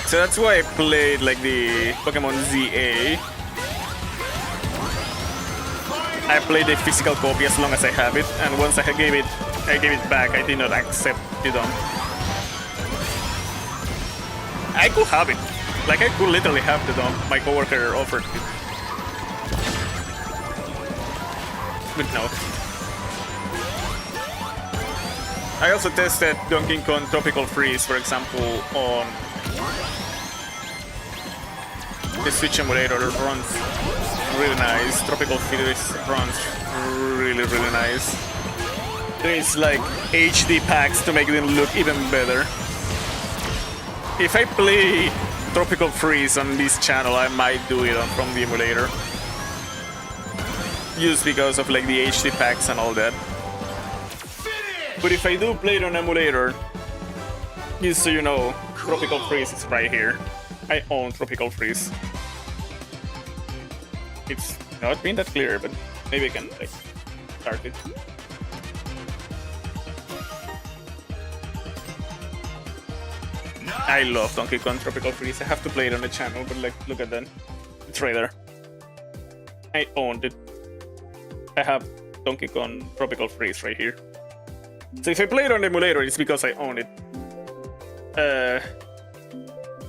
Speaker 1: So that's why I played like the Pokemon ZA. I played the physical copy as long as I have it, and once I gave it back, I did not accept the dump. I could have it. Like, I could literally have the dome. My coworker offered it. But no. I also tested Donkey Kong Tropical Freeze, for example, on the Switch emulator. It runs really nice. Tropical Freeze runs really nice. There is like HD packs to make them look even better. If I play Tropical Freeze on this channel, I might do it from the emulator. Just because of like the HD packs and all that. But if I do play it on emulator, just so you know, Tropical Freeze is right here. I own Tropical Freeze. It's not been that clear, but maybe I can like start it. I love Donkey Kong Tropical Freeze. I have to play it on the channel, but like, look at that. It's right there. I owned it. I have Donkey Kong Tropical Freeze right here. So if I play it on the emulator, it's because I own it.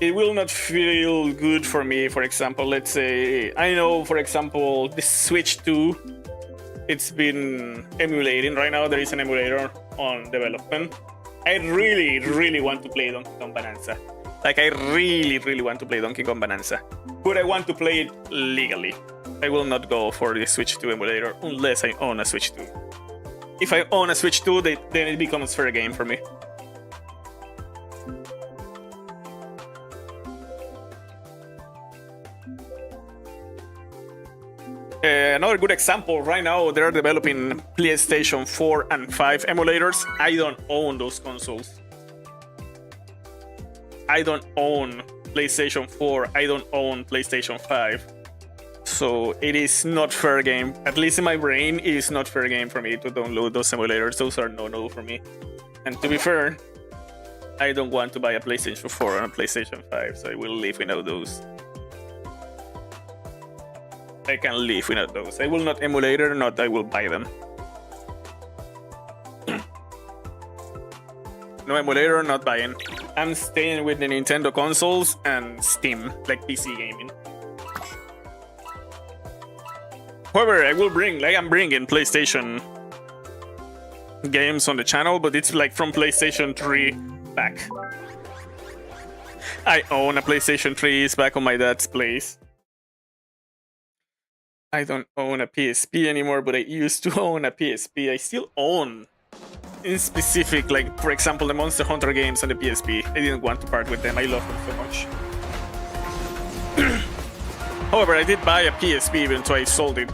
Speaker 1: It will not feel good for me, for example, let's say, I know, for example, the Switch 2, it's been emulating. Right now there is an emulator on development. I really want to play Donkey Kong Bonanza. Like, I really want to play Donkey Kong Bonanza. But I want to play it legally. I will not go for the Switch 2 emulator unless I own a Switch 2. If I own a Switch 2, then it becomes fair game for me. Another good example, right now they're developing PlayStation 4 and 5 emulators. I don't own those consoles. I don't own PlayStation 4, I don't own PlayStation 5. So it is not fair game, at least in my brain, it is not fair game for me to download those emulators. Those are no for me. And to be fair, I don't want to buy a PlayStation 4 and a PlayStation 5, so I will live without those. I can live without those. I will not emulate it, not I will buy them. No emulator, not buying. I'm staying with the Nintendo consoles and Steam, like PC gaming. However, I will bring, like I'm bringing PlayStation games on the channel, but it's like from PlayStation 3 back. I own a PlayStation 3, it's back on my dad's place. I don't own a PSP anymore, but I used to own a PSP. I still own, in specific, like, for example, the Monster Hunter games on the PSP. I didn't want to part with them, I love them so much. However, I did buy a PSP even though I sold it.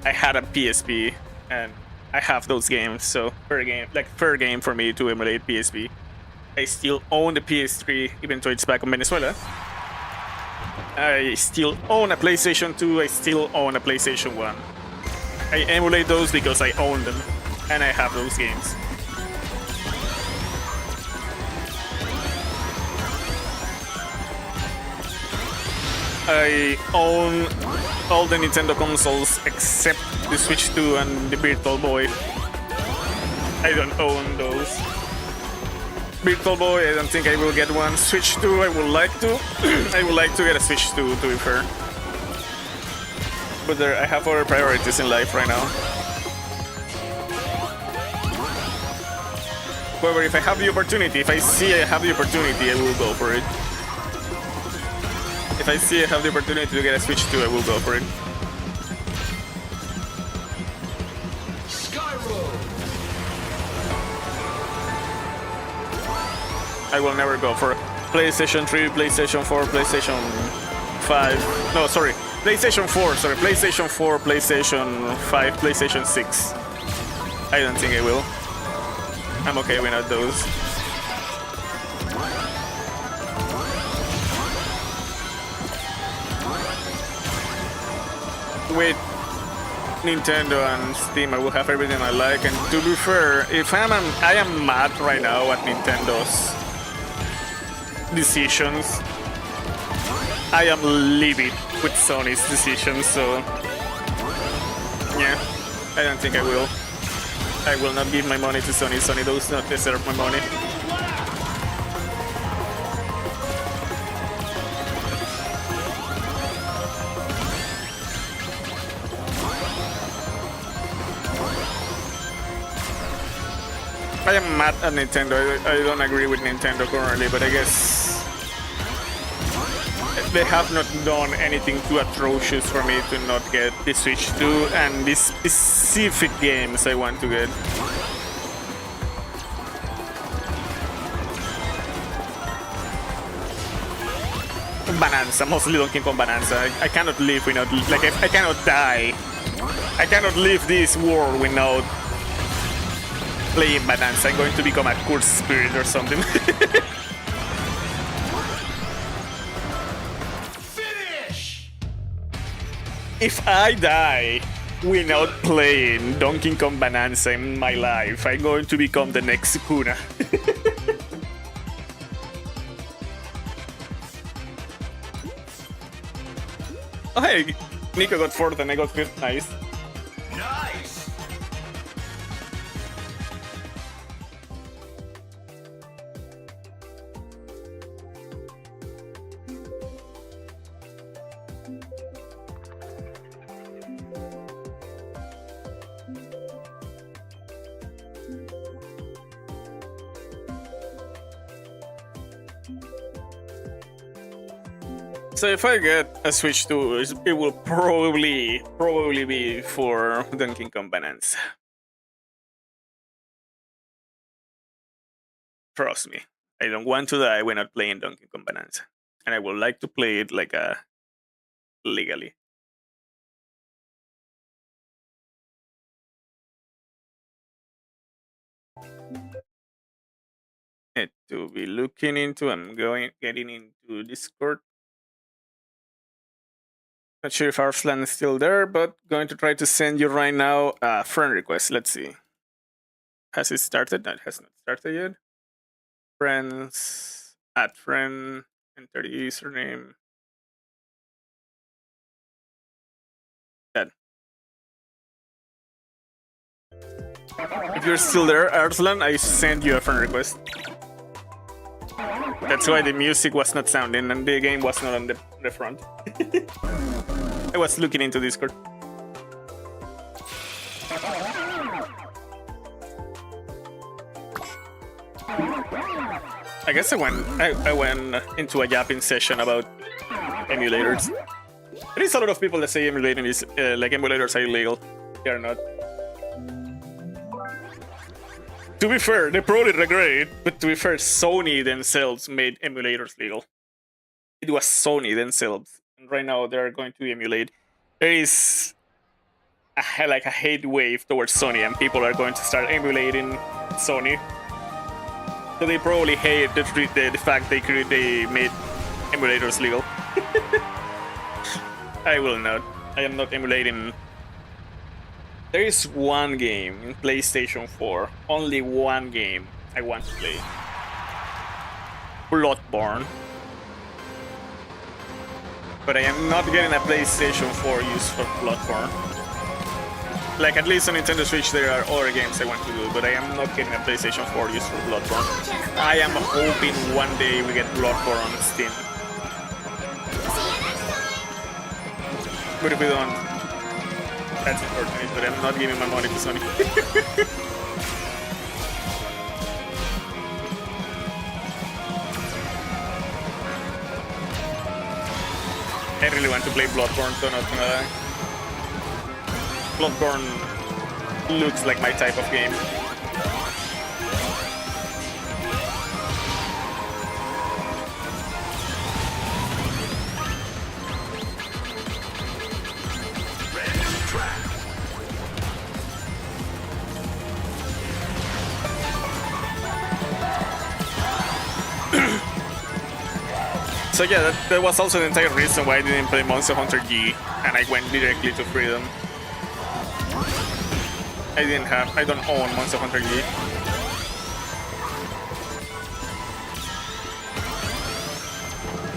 Speaker 1: I had a PSP, and I have those games, so fair game for me to emulate PSP. I still own the PS3, even though it's back in Venezuela. I still own a PlayStation 2, I still own a PlayStation 1. I emulate those because I own them, and I have those games. I own all the Nintendo consoles except the Switch 2 and the Virtual Boy. I don't own those. Virtual Boy, I don't think I will get one. Switch 2, I would like to. I would like to get a Switch 2, to be fair. But I have other priorities in life right now. However, if I have the opportunity, if I see I have the opportunity, I will go for it. If I see I have the opportunity to get a Switch 2, I will go for it. I will never go for PlayStation 3, PlayStation 4, PlayStation 5. No, sorry. PlayStation 4, sorry. PlayStation 4, PlayStation 5, PlayStation 6. I don't think I will. I'm okay without those. With Nintendo and Steam, I will have everything I like. And to be fair, if I am mad right now at Nintendo's decisions. I am livid with Sony's decisions, so yeah, I don't think I will. I will not give my money to Sony. Sony does not deserve my money. I am mad at Nintendo. I don't agree with Nintendo currently, but I guess they have not done anything too atrocious for me to not get the Switch 2 and these specific games I want to get. Bonanza, mostly Donkey Kong Bonanza. I cannot live without, like, I cannot die. I cannot leave this world without playing Bonanza. I'm going to become a cursed spirit or something.
Speaker 2: Finish!
Speaker 1: If I die without playing Donkey Kong Bonanza in my life, I'm going to become the next Sukuna. Oh, hey, Nico got 4th and I got 5th. Nice.
Speaker 2: Nice!
Speaker 1: So if I get a Switch 2, it will probably be for Donkey Kong Bonanza. Trust me, I don't want to die when I'm playing Donkey Kong Bonanza, and I would like to play it like legally. Need to be looking into. I'm getting into Discord. Not sure if Arslan is still there, but going to try to send you right now a friend request. Let's see. Has it started? No, it has not started yet. Friends, add friend, enter the username. Dead. If you're still there, Arslan, I sent you a friend request. That's why the music was not sounding and the game was not on the front. I was looking into Discord. I guess I went into a yapping session about emulators. There is a lot of people that say emulating is like emulators are illegal. They are not. To be fair, they probably regret, but to be fair, Sony themselves made emulators legal. It was Sony themselves, and right now they are going to emulate. There is a hate wave towards Sony, and people are going to start emulating Sony. So they probably hate the fact they made emulators legal. I will not. I am not emulating. There is one game in PlayStation 4, only one game I want to play. Bloodborne. But I am not getting a PlayStation 4 used for Bloodborne. Like, at least on Nintendo Switch there are other games I want to do, but I am not getting a PlayStation 4 used for Bloodborne. I am hoping one day we get Bloodborne on Steam. But if we don't, that's unfortunate, but I'm not giving my money to Sony. I really want to play Bloodborne, so not gonna lie. Bloodborne looks like my type of game. So yeah, that was also the entire reason why I didn't play Monster Hunter G, and I went directly to Freedom. I don't own Monster Hunter G.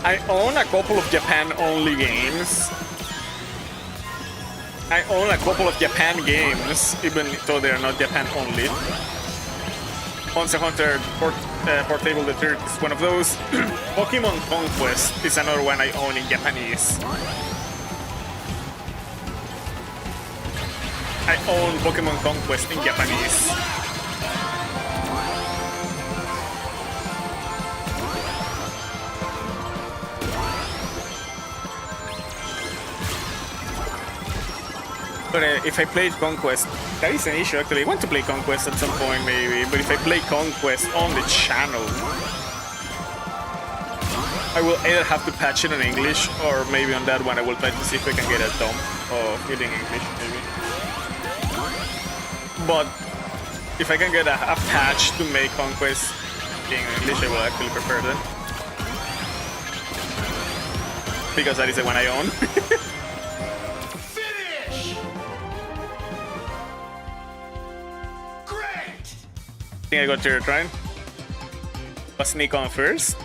Speaker 1: I own a couple of Japan-only games. I own a couple of Japan games, even though they are not Japan-only. Monster Hunter Portable the Third is one of those. Pokemon Conquest is another one I own in Japanese. I own Pokemon Conquest in Japanese. But if I played Conquest, that is an issue actually. I want to play Conquest at some point maybe, but if I play Conquest on the channel, I will either have to patch it in English, or maybe on that one I will try to see if I can get a dump of it in English maybe. But if I can get a patch to make Conquest in English, I will actually prefer that. Because that is the one I own.
Speaker 2: Finish! Great!
Speaker 1: I think I got your try. Was sneak on first.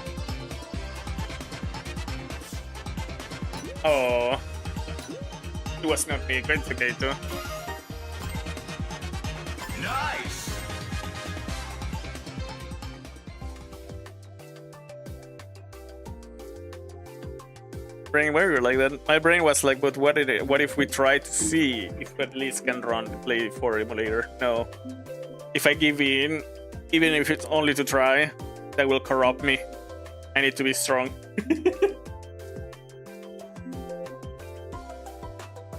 Speaker 1: Oh. It was not me, but it's okay too.
Speaker 2: Nice!
Speaker 1: Brain, why were you like that? My brain was like, but what if we try to see if at least can run the Play 4 emulator? No. If I give in, even if it's only to try, that will corrupt me. I need to be strong.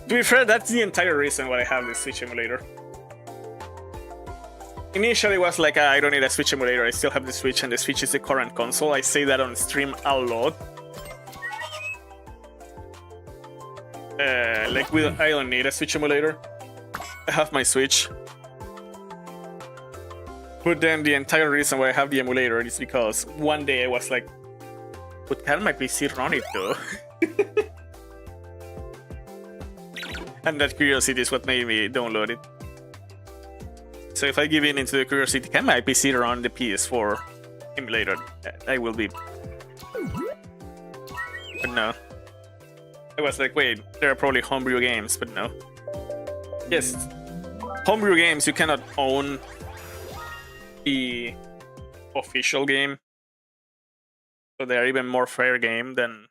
Speaker 1: To be fair, that's the entire reason why I have this Switch emulator. Initially it was like, I don't need a Switch emulator, I still have the Switch and the Switch is the current console. I say that on stream a lot. Like, I don't need a Switch emulator. I have my Switch. But then the entire reason why I have the emulator is because one day I was like, but can my PC run it though? And that curiosity is what made me download it. So if I give in into the curiosity, can my PC run the PS4 emulator? I will be. But no. I was like, wait, there are probably homebrew games, but no. Yes, homebrew games, you cannot own the official game. So they are even more fair game than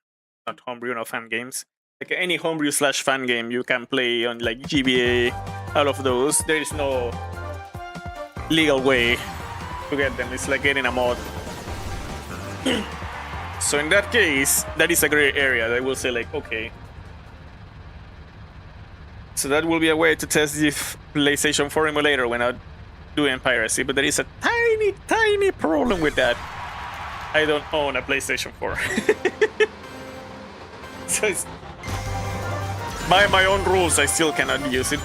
Speaker 1: not homebrew, no fan games. Like any homebrew / fan game you can play on like GBA, all of those. There is no legal way to get them. It's like getting a mod. So in that case, that is a gray area. They will say like, okay. So that will be a way to test the PlayStation 4 emulator when not doing piracy. But there is a tiny problem with that. I don't own a PlayStation 4. So it's, by my own rules, I still cannot use it.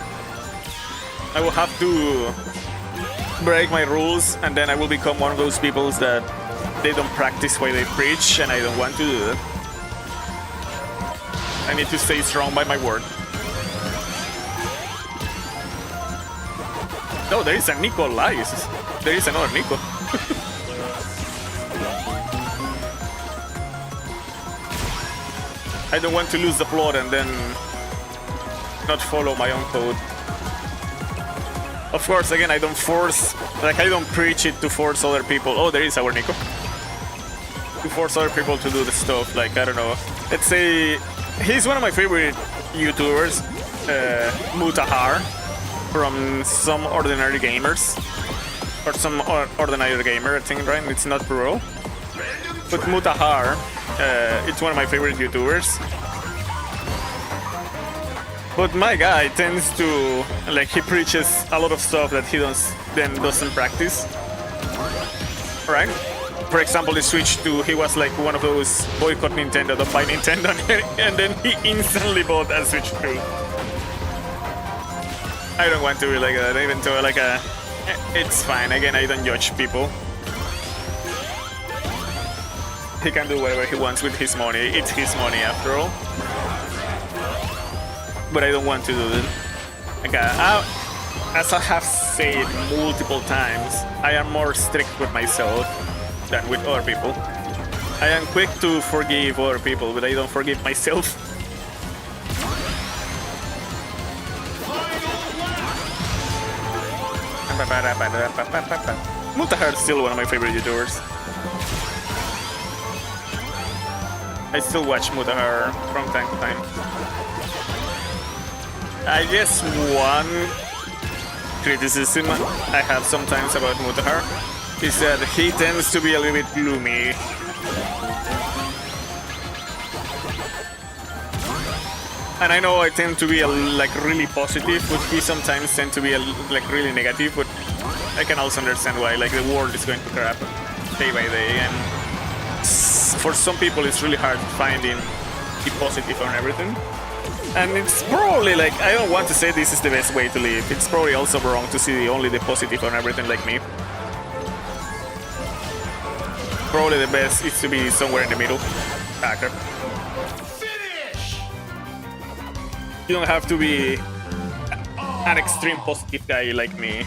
Speaker 1: I will have to break my rules, and then I will become one of those people that they don't practice what they preach, and I don't want to do that. I need to stay strong by my word. No, there is a Nico lies. There is another Nico. I don't want to lose the plot and then not follow my own code. Of course, again, I don't force, like I don't preach it to force other people. Oh, there is our Nico. To force other people to do the stuff, like, I don't know. Let's say, he's one of my favorite YouTubers, Mutahar, from Some Ordinary Gamers. Or Some Ordinary Gamer, I think, right? It's not plural. But Mutahar, it's one of my favorite YouTubers. But my guy tends to, like, he preaches a lot of stuff that he doesn't practice. Right? For example, the Switch 2, he was like one of those boycott Nintendo, don't buy Nintendo, and then he instantly bought a Switch 2. I don't want to be like that, even though like it's fine. Again, I don't judge people. He can do whatever he wants with his money. It's his money after all. But I don't want to do it. Like, as I have said multiple times, I am more strict with myself than with other people. I am quick to forgive other people, but I don't forgive myself. Mutahar is still one of my favorite YouTubers. I still watch Mutahar from time to time. I guess one criticism I have sometimes about Mutahar is that he tends to be a little bit gloomy. And I know I tend to be like really positive, but he sometimes tend to be like really negative. But I can also understand why. Like the world is going to crap day by day, and for some people it's really hard finding the positive on everything. And it's probably like, I don't want to say this is the best way to live. It's probably also wrong to see only the positive on everything like me. Probably the best is to be somewhere in the middle. Ah, crap.
Speaker 2: Finish!
Speaker 1: You don't have to be an extreme positive guy like me.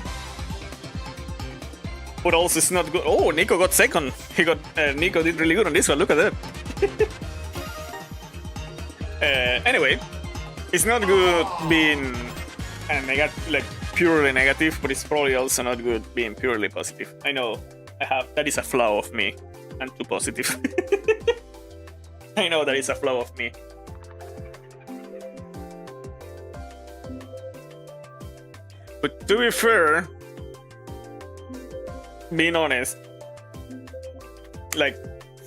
Speaker 1: But also it's not good. Oh, Nico got second. Nico did really good on this one. Look at that. Anyway, it's not good being like purely negative, but it's probably also not good being purely positive. I know that is a flaw of me. I'm too positive. I know that is a flaw of me. But to be fair, being honest, like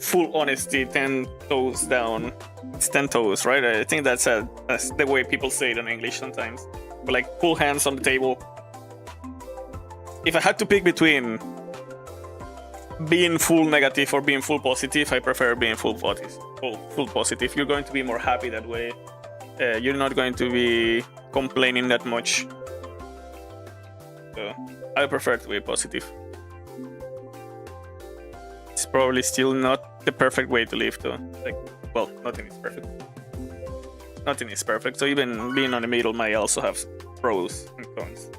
Speaker 1: full honesty, 10 toes down. It's 10 toes, right? I think that's the way people say it in English sometimes. But like full hands on the table. If I had to pick between being full negative or being full positive, I prefer being full positive. You're going to be more happy that way. You're not going to be complaining that much. So I prefer to be positive. It's probably still not the perfect way to live, though. Like, well, nothing is perfect. Nothing is perfect. So even being on the middle might also have pros and cons.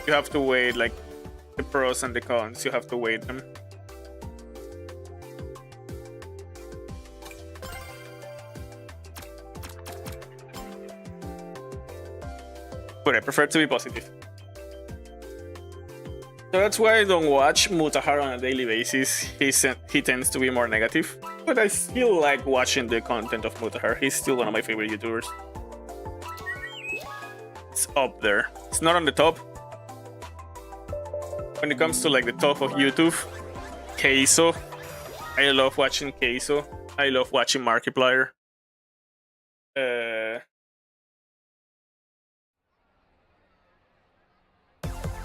Speaker 1: You have to weigh like the pros and the cons. You have to weigh them. But I prefer to be positive. So that's why I don't watch Mutahar on a daily basis. He tends to be more negative. But I still like watching the content of Mutahar. He's still one of my favorite YouTubers. It's up there. It's not on the top. When it comes to like the top of YouTube, Keiso. I love watching Keiso. I love watching Markiplier.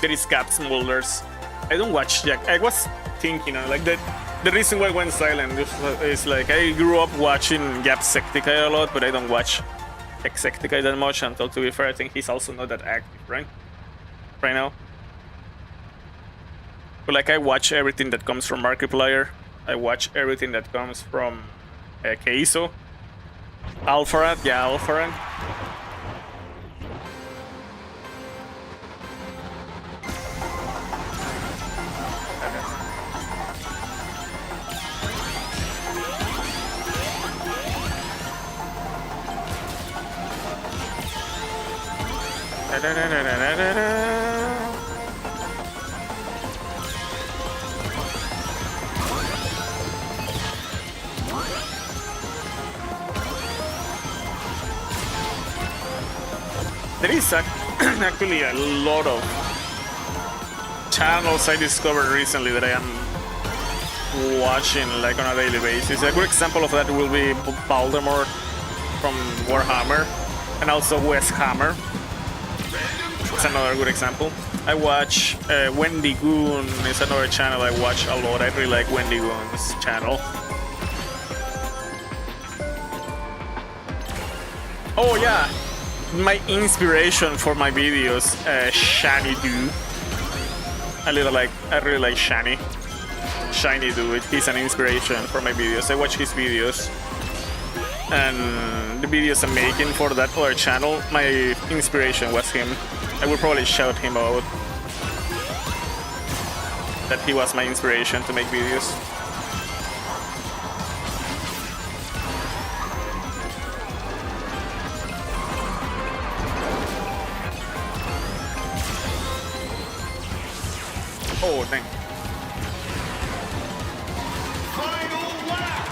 Speaker 1: There is Caps Mulders. I don't watch Jack. I was thinking like that. The reason why I went silent is like I grew up watching Jacksepticeye a lot, but I don't watch Jacksepticeye that much. Until, to be fair, I think he's also not that active, right? Right now. But like I watch everything that comes from Markiplier. I watch everything that comes from Keiso. Alpharad, yeah, Alpharad. There is actually a lot of channels I discovered recently that I am watching like on a daily basis. A good example of that will be Baldermore from Warhammer, and also West Hammer. It's another good example. I watch Wendy Goon is another channel I watch a lot. I really like Wendy Goon's channel. Oh yeah, my inspiration for my videos, Shiny Do. I really like Shiny. Shiny Do. He's an inspiration for my videos. I watch his videos, and the videos I'm making for that other channel, my inspiration was him. I would probably shout him out that he was my inspiration to make videos. Oh, dang.
Speaker 2: Final lap!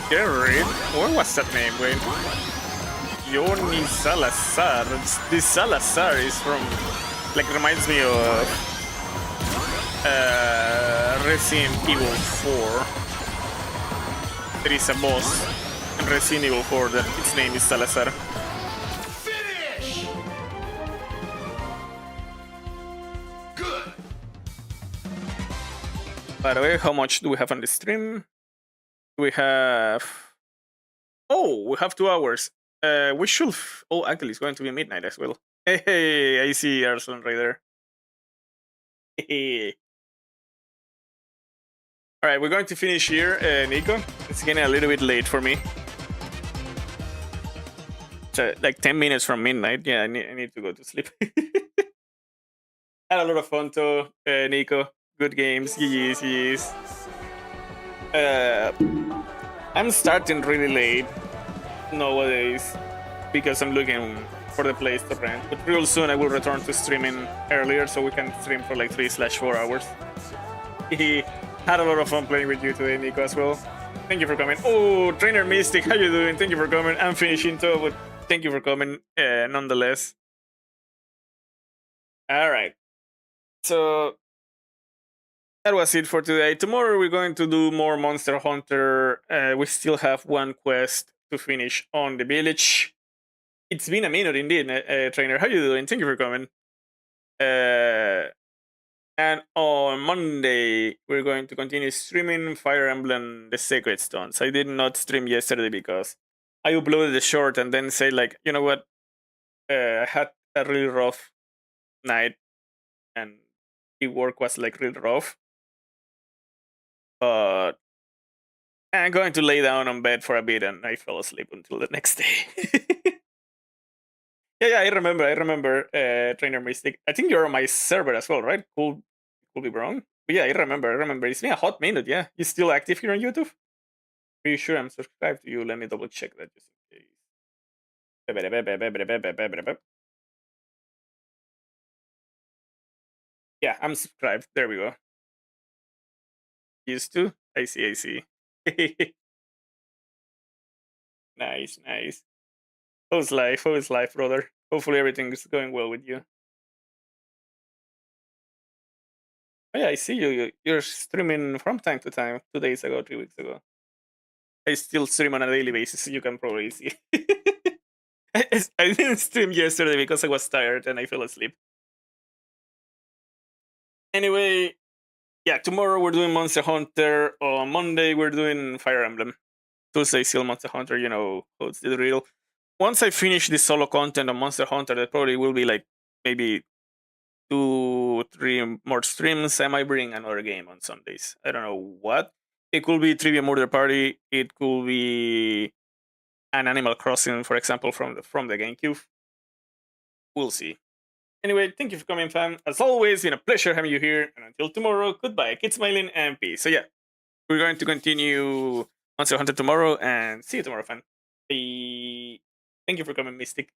Speaker 1: Gerrit? What was that name? Wait. Yoni Salazar. This Salazar is from, like, reminds me of Resident Evil 4. There is a boss in Resident Evil 4 that its name is Salazar.
Speaker 2: Finish! Good.
Speaker 1: By the way, how much do we have on the stream? We have... Oh, we have 2 hours. We should... Oh, actually, it's going to be midnight as well. Hey, I see Arslan right there. Hey. All right, we're going to finish here, Nico. It's getting a little bit late for me. So, like 10 minutes from midnight. Yeah, I need to go to sleep. Had a lot of fun too, Nico. Good games. GG's. I'm starting really late nowadays because I'm looking for the place to rent. But real soon I will return to streaming earlier so we can stream for like 3/4 hours. Had a lot of fun playing with you today, Nico, as well. Thank you for coming. Oh, Trainer Mystic, how you doing? Thank you for coming. I'm finishing too, but thank you for coming nonetheless. All right. So that was it for today. Tomorrow we're going to do more Monster Hunter. We still have 1 quest to finish on the village. It's been a minute indeed, Trainer. How you doing? Thank you for coming. And on Monday, we're going to continue streaming Fire Emblem The Sacred Stones. I did not stream yesterday because I uploaded the short and then said, like, you know what? I had a really rough night and the work was like really rough. But I'm going to lay down on bed for a bit and I fell asleep until the next day. Yeah, I remember, Trainer Mystic. I think you're on my server as well, right? Could be wrong. But yeah, I remember. It's been a hot minute, yeah. You still active here on YouTube? Pretty sure I'm subscribed to you. Let me double check that just in case. Yeah, I'm subscribed. There we go. Used to? I see. Nice. How's life, brother? Hopefully everything is going well with you. Oh yeah, I see you. You're streaming from time to time. 2 days ago, 3 weeks ago. I still stream on a daily basis, so you can probably see. I didn't stream yesterday because I was tired and I fell asleep. Anyway, yeah, tomorrow we're doing Monster Hunter. On Monday we're doing Fire Emblem. Tuesday still Monster Hunter, you know, what's the real. Once I finish the solo content on Monster Hunter, that probably will be like maybe 2-3 more streams. I might bring another game on Sundays. I don't know what. It could be Trivia Murder Party. It could be an Animal Crossing, for example, from the GameCube. We'll see. Anyway, thank you for coming, fam. As always, been a pleasure having you here. And until tomorrow, goodbye, keep smiling, and peace. So yeah, we're going to continue Monster Hunter tomorrow, and see you tomorrow, fam. Bye. Thank you for coming, Mystic.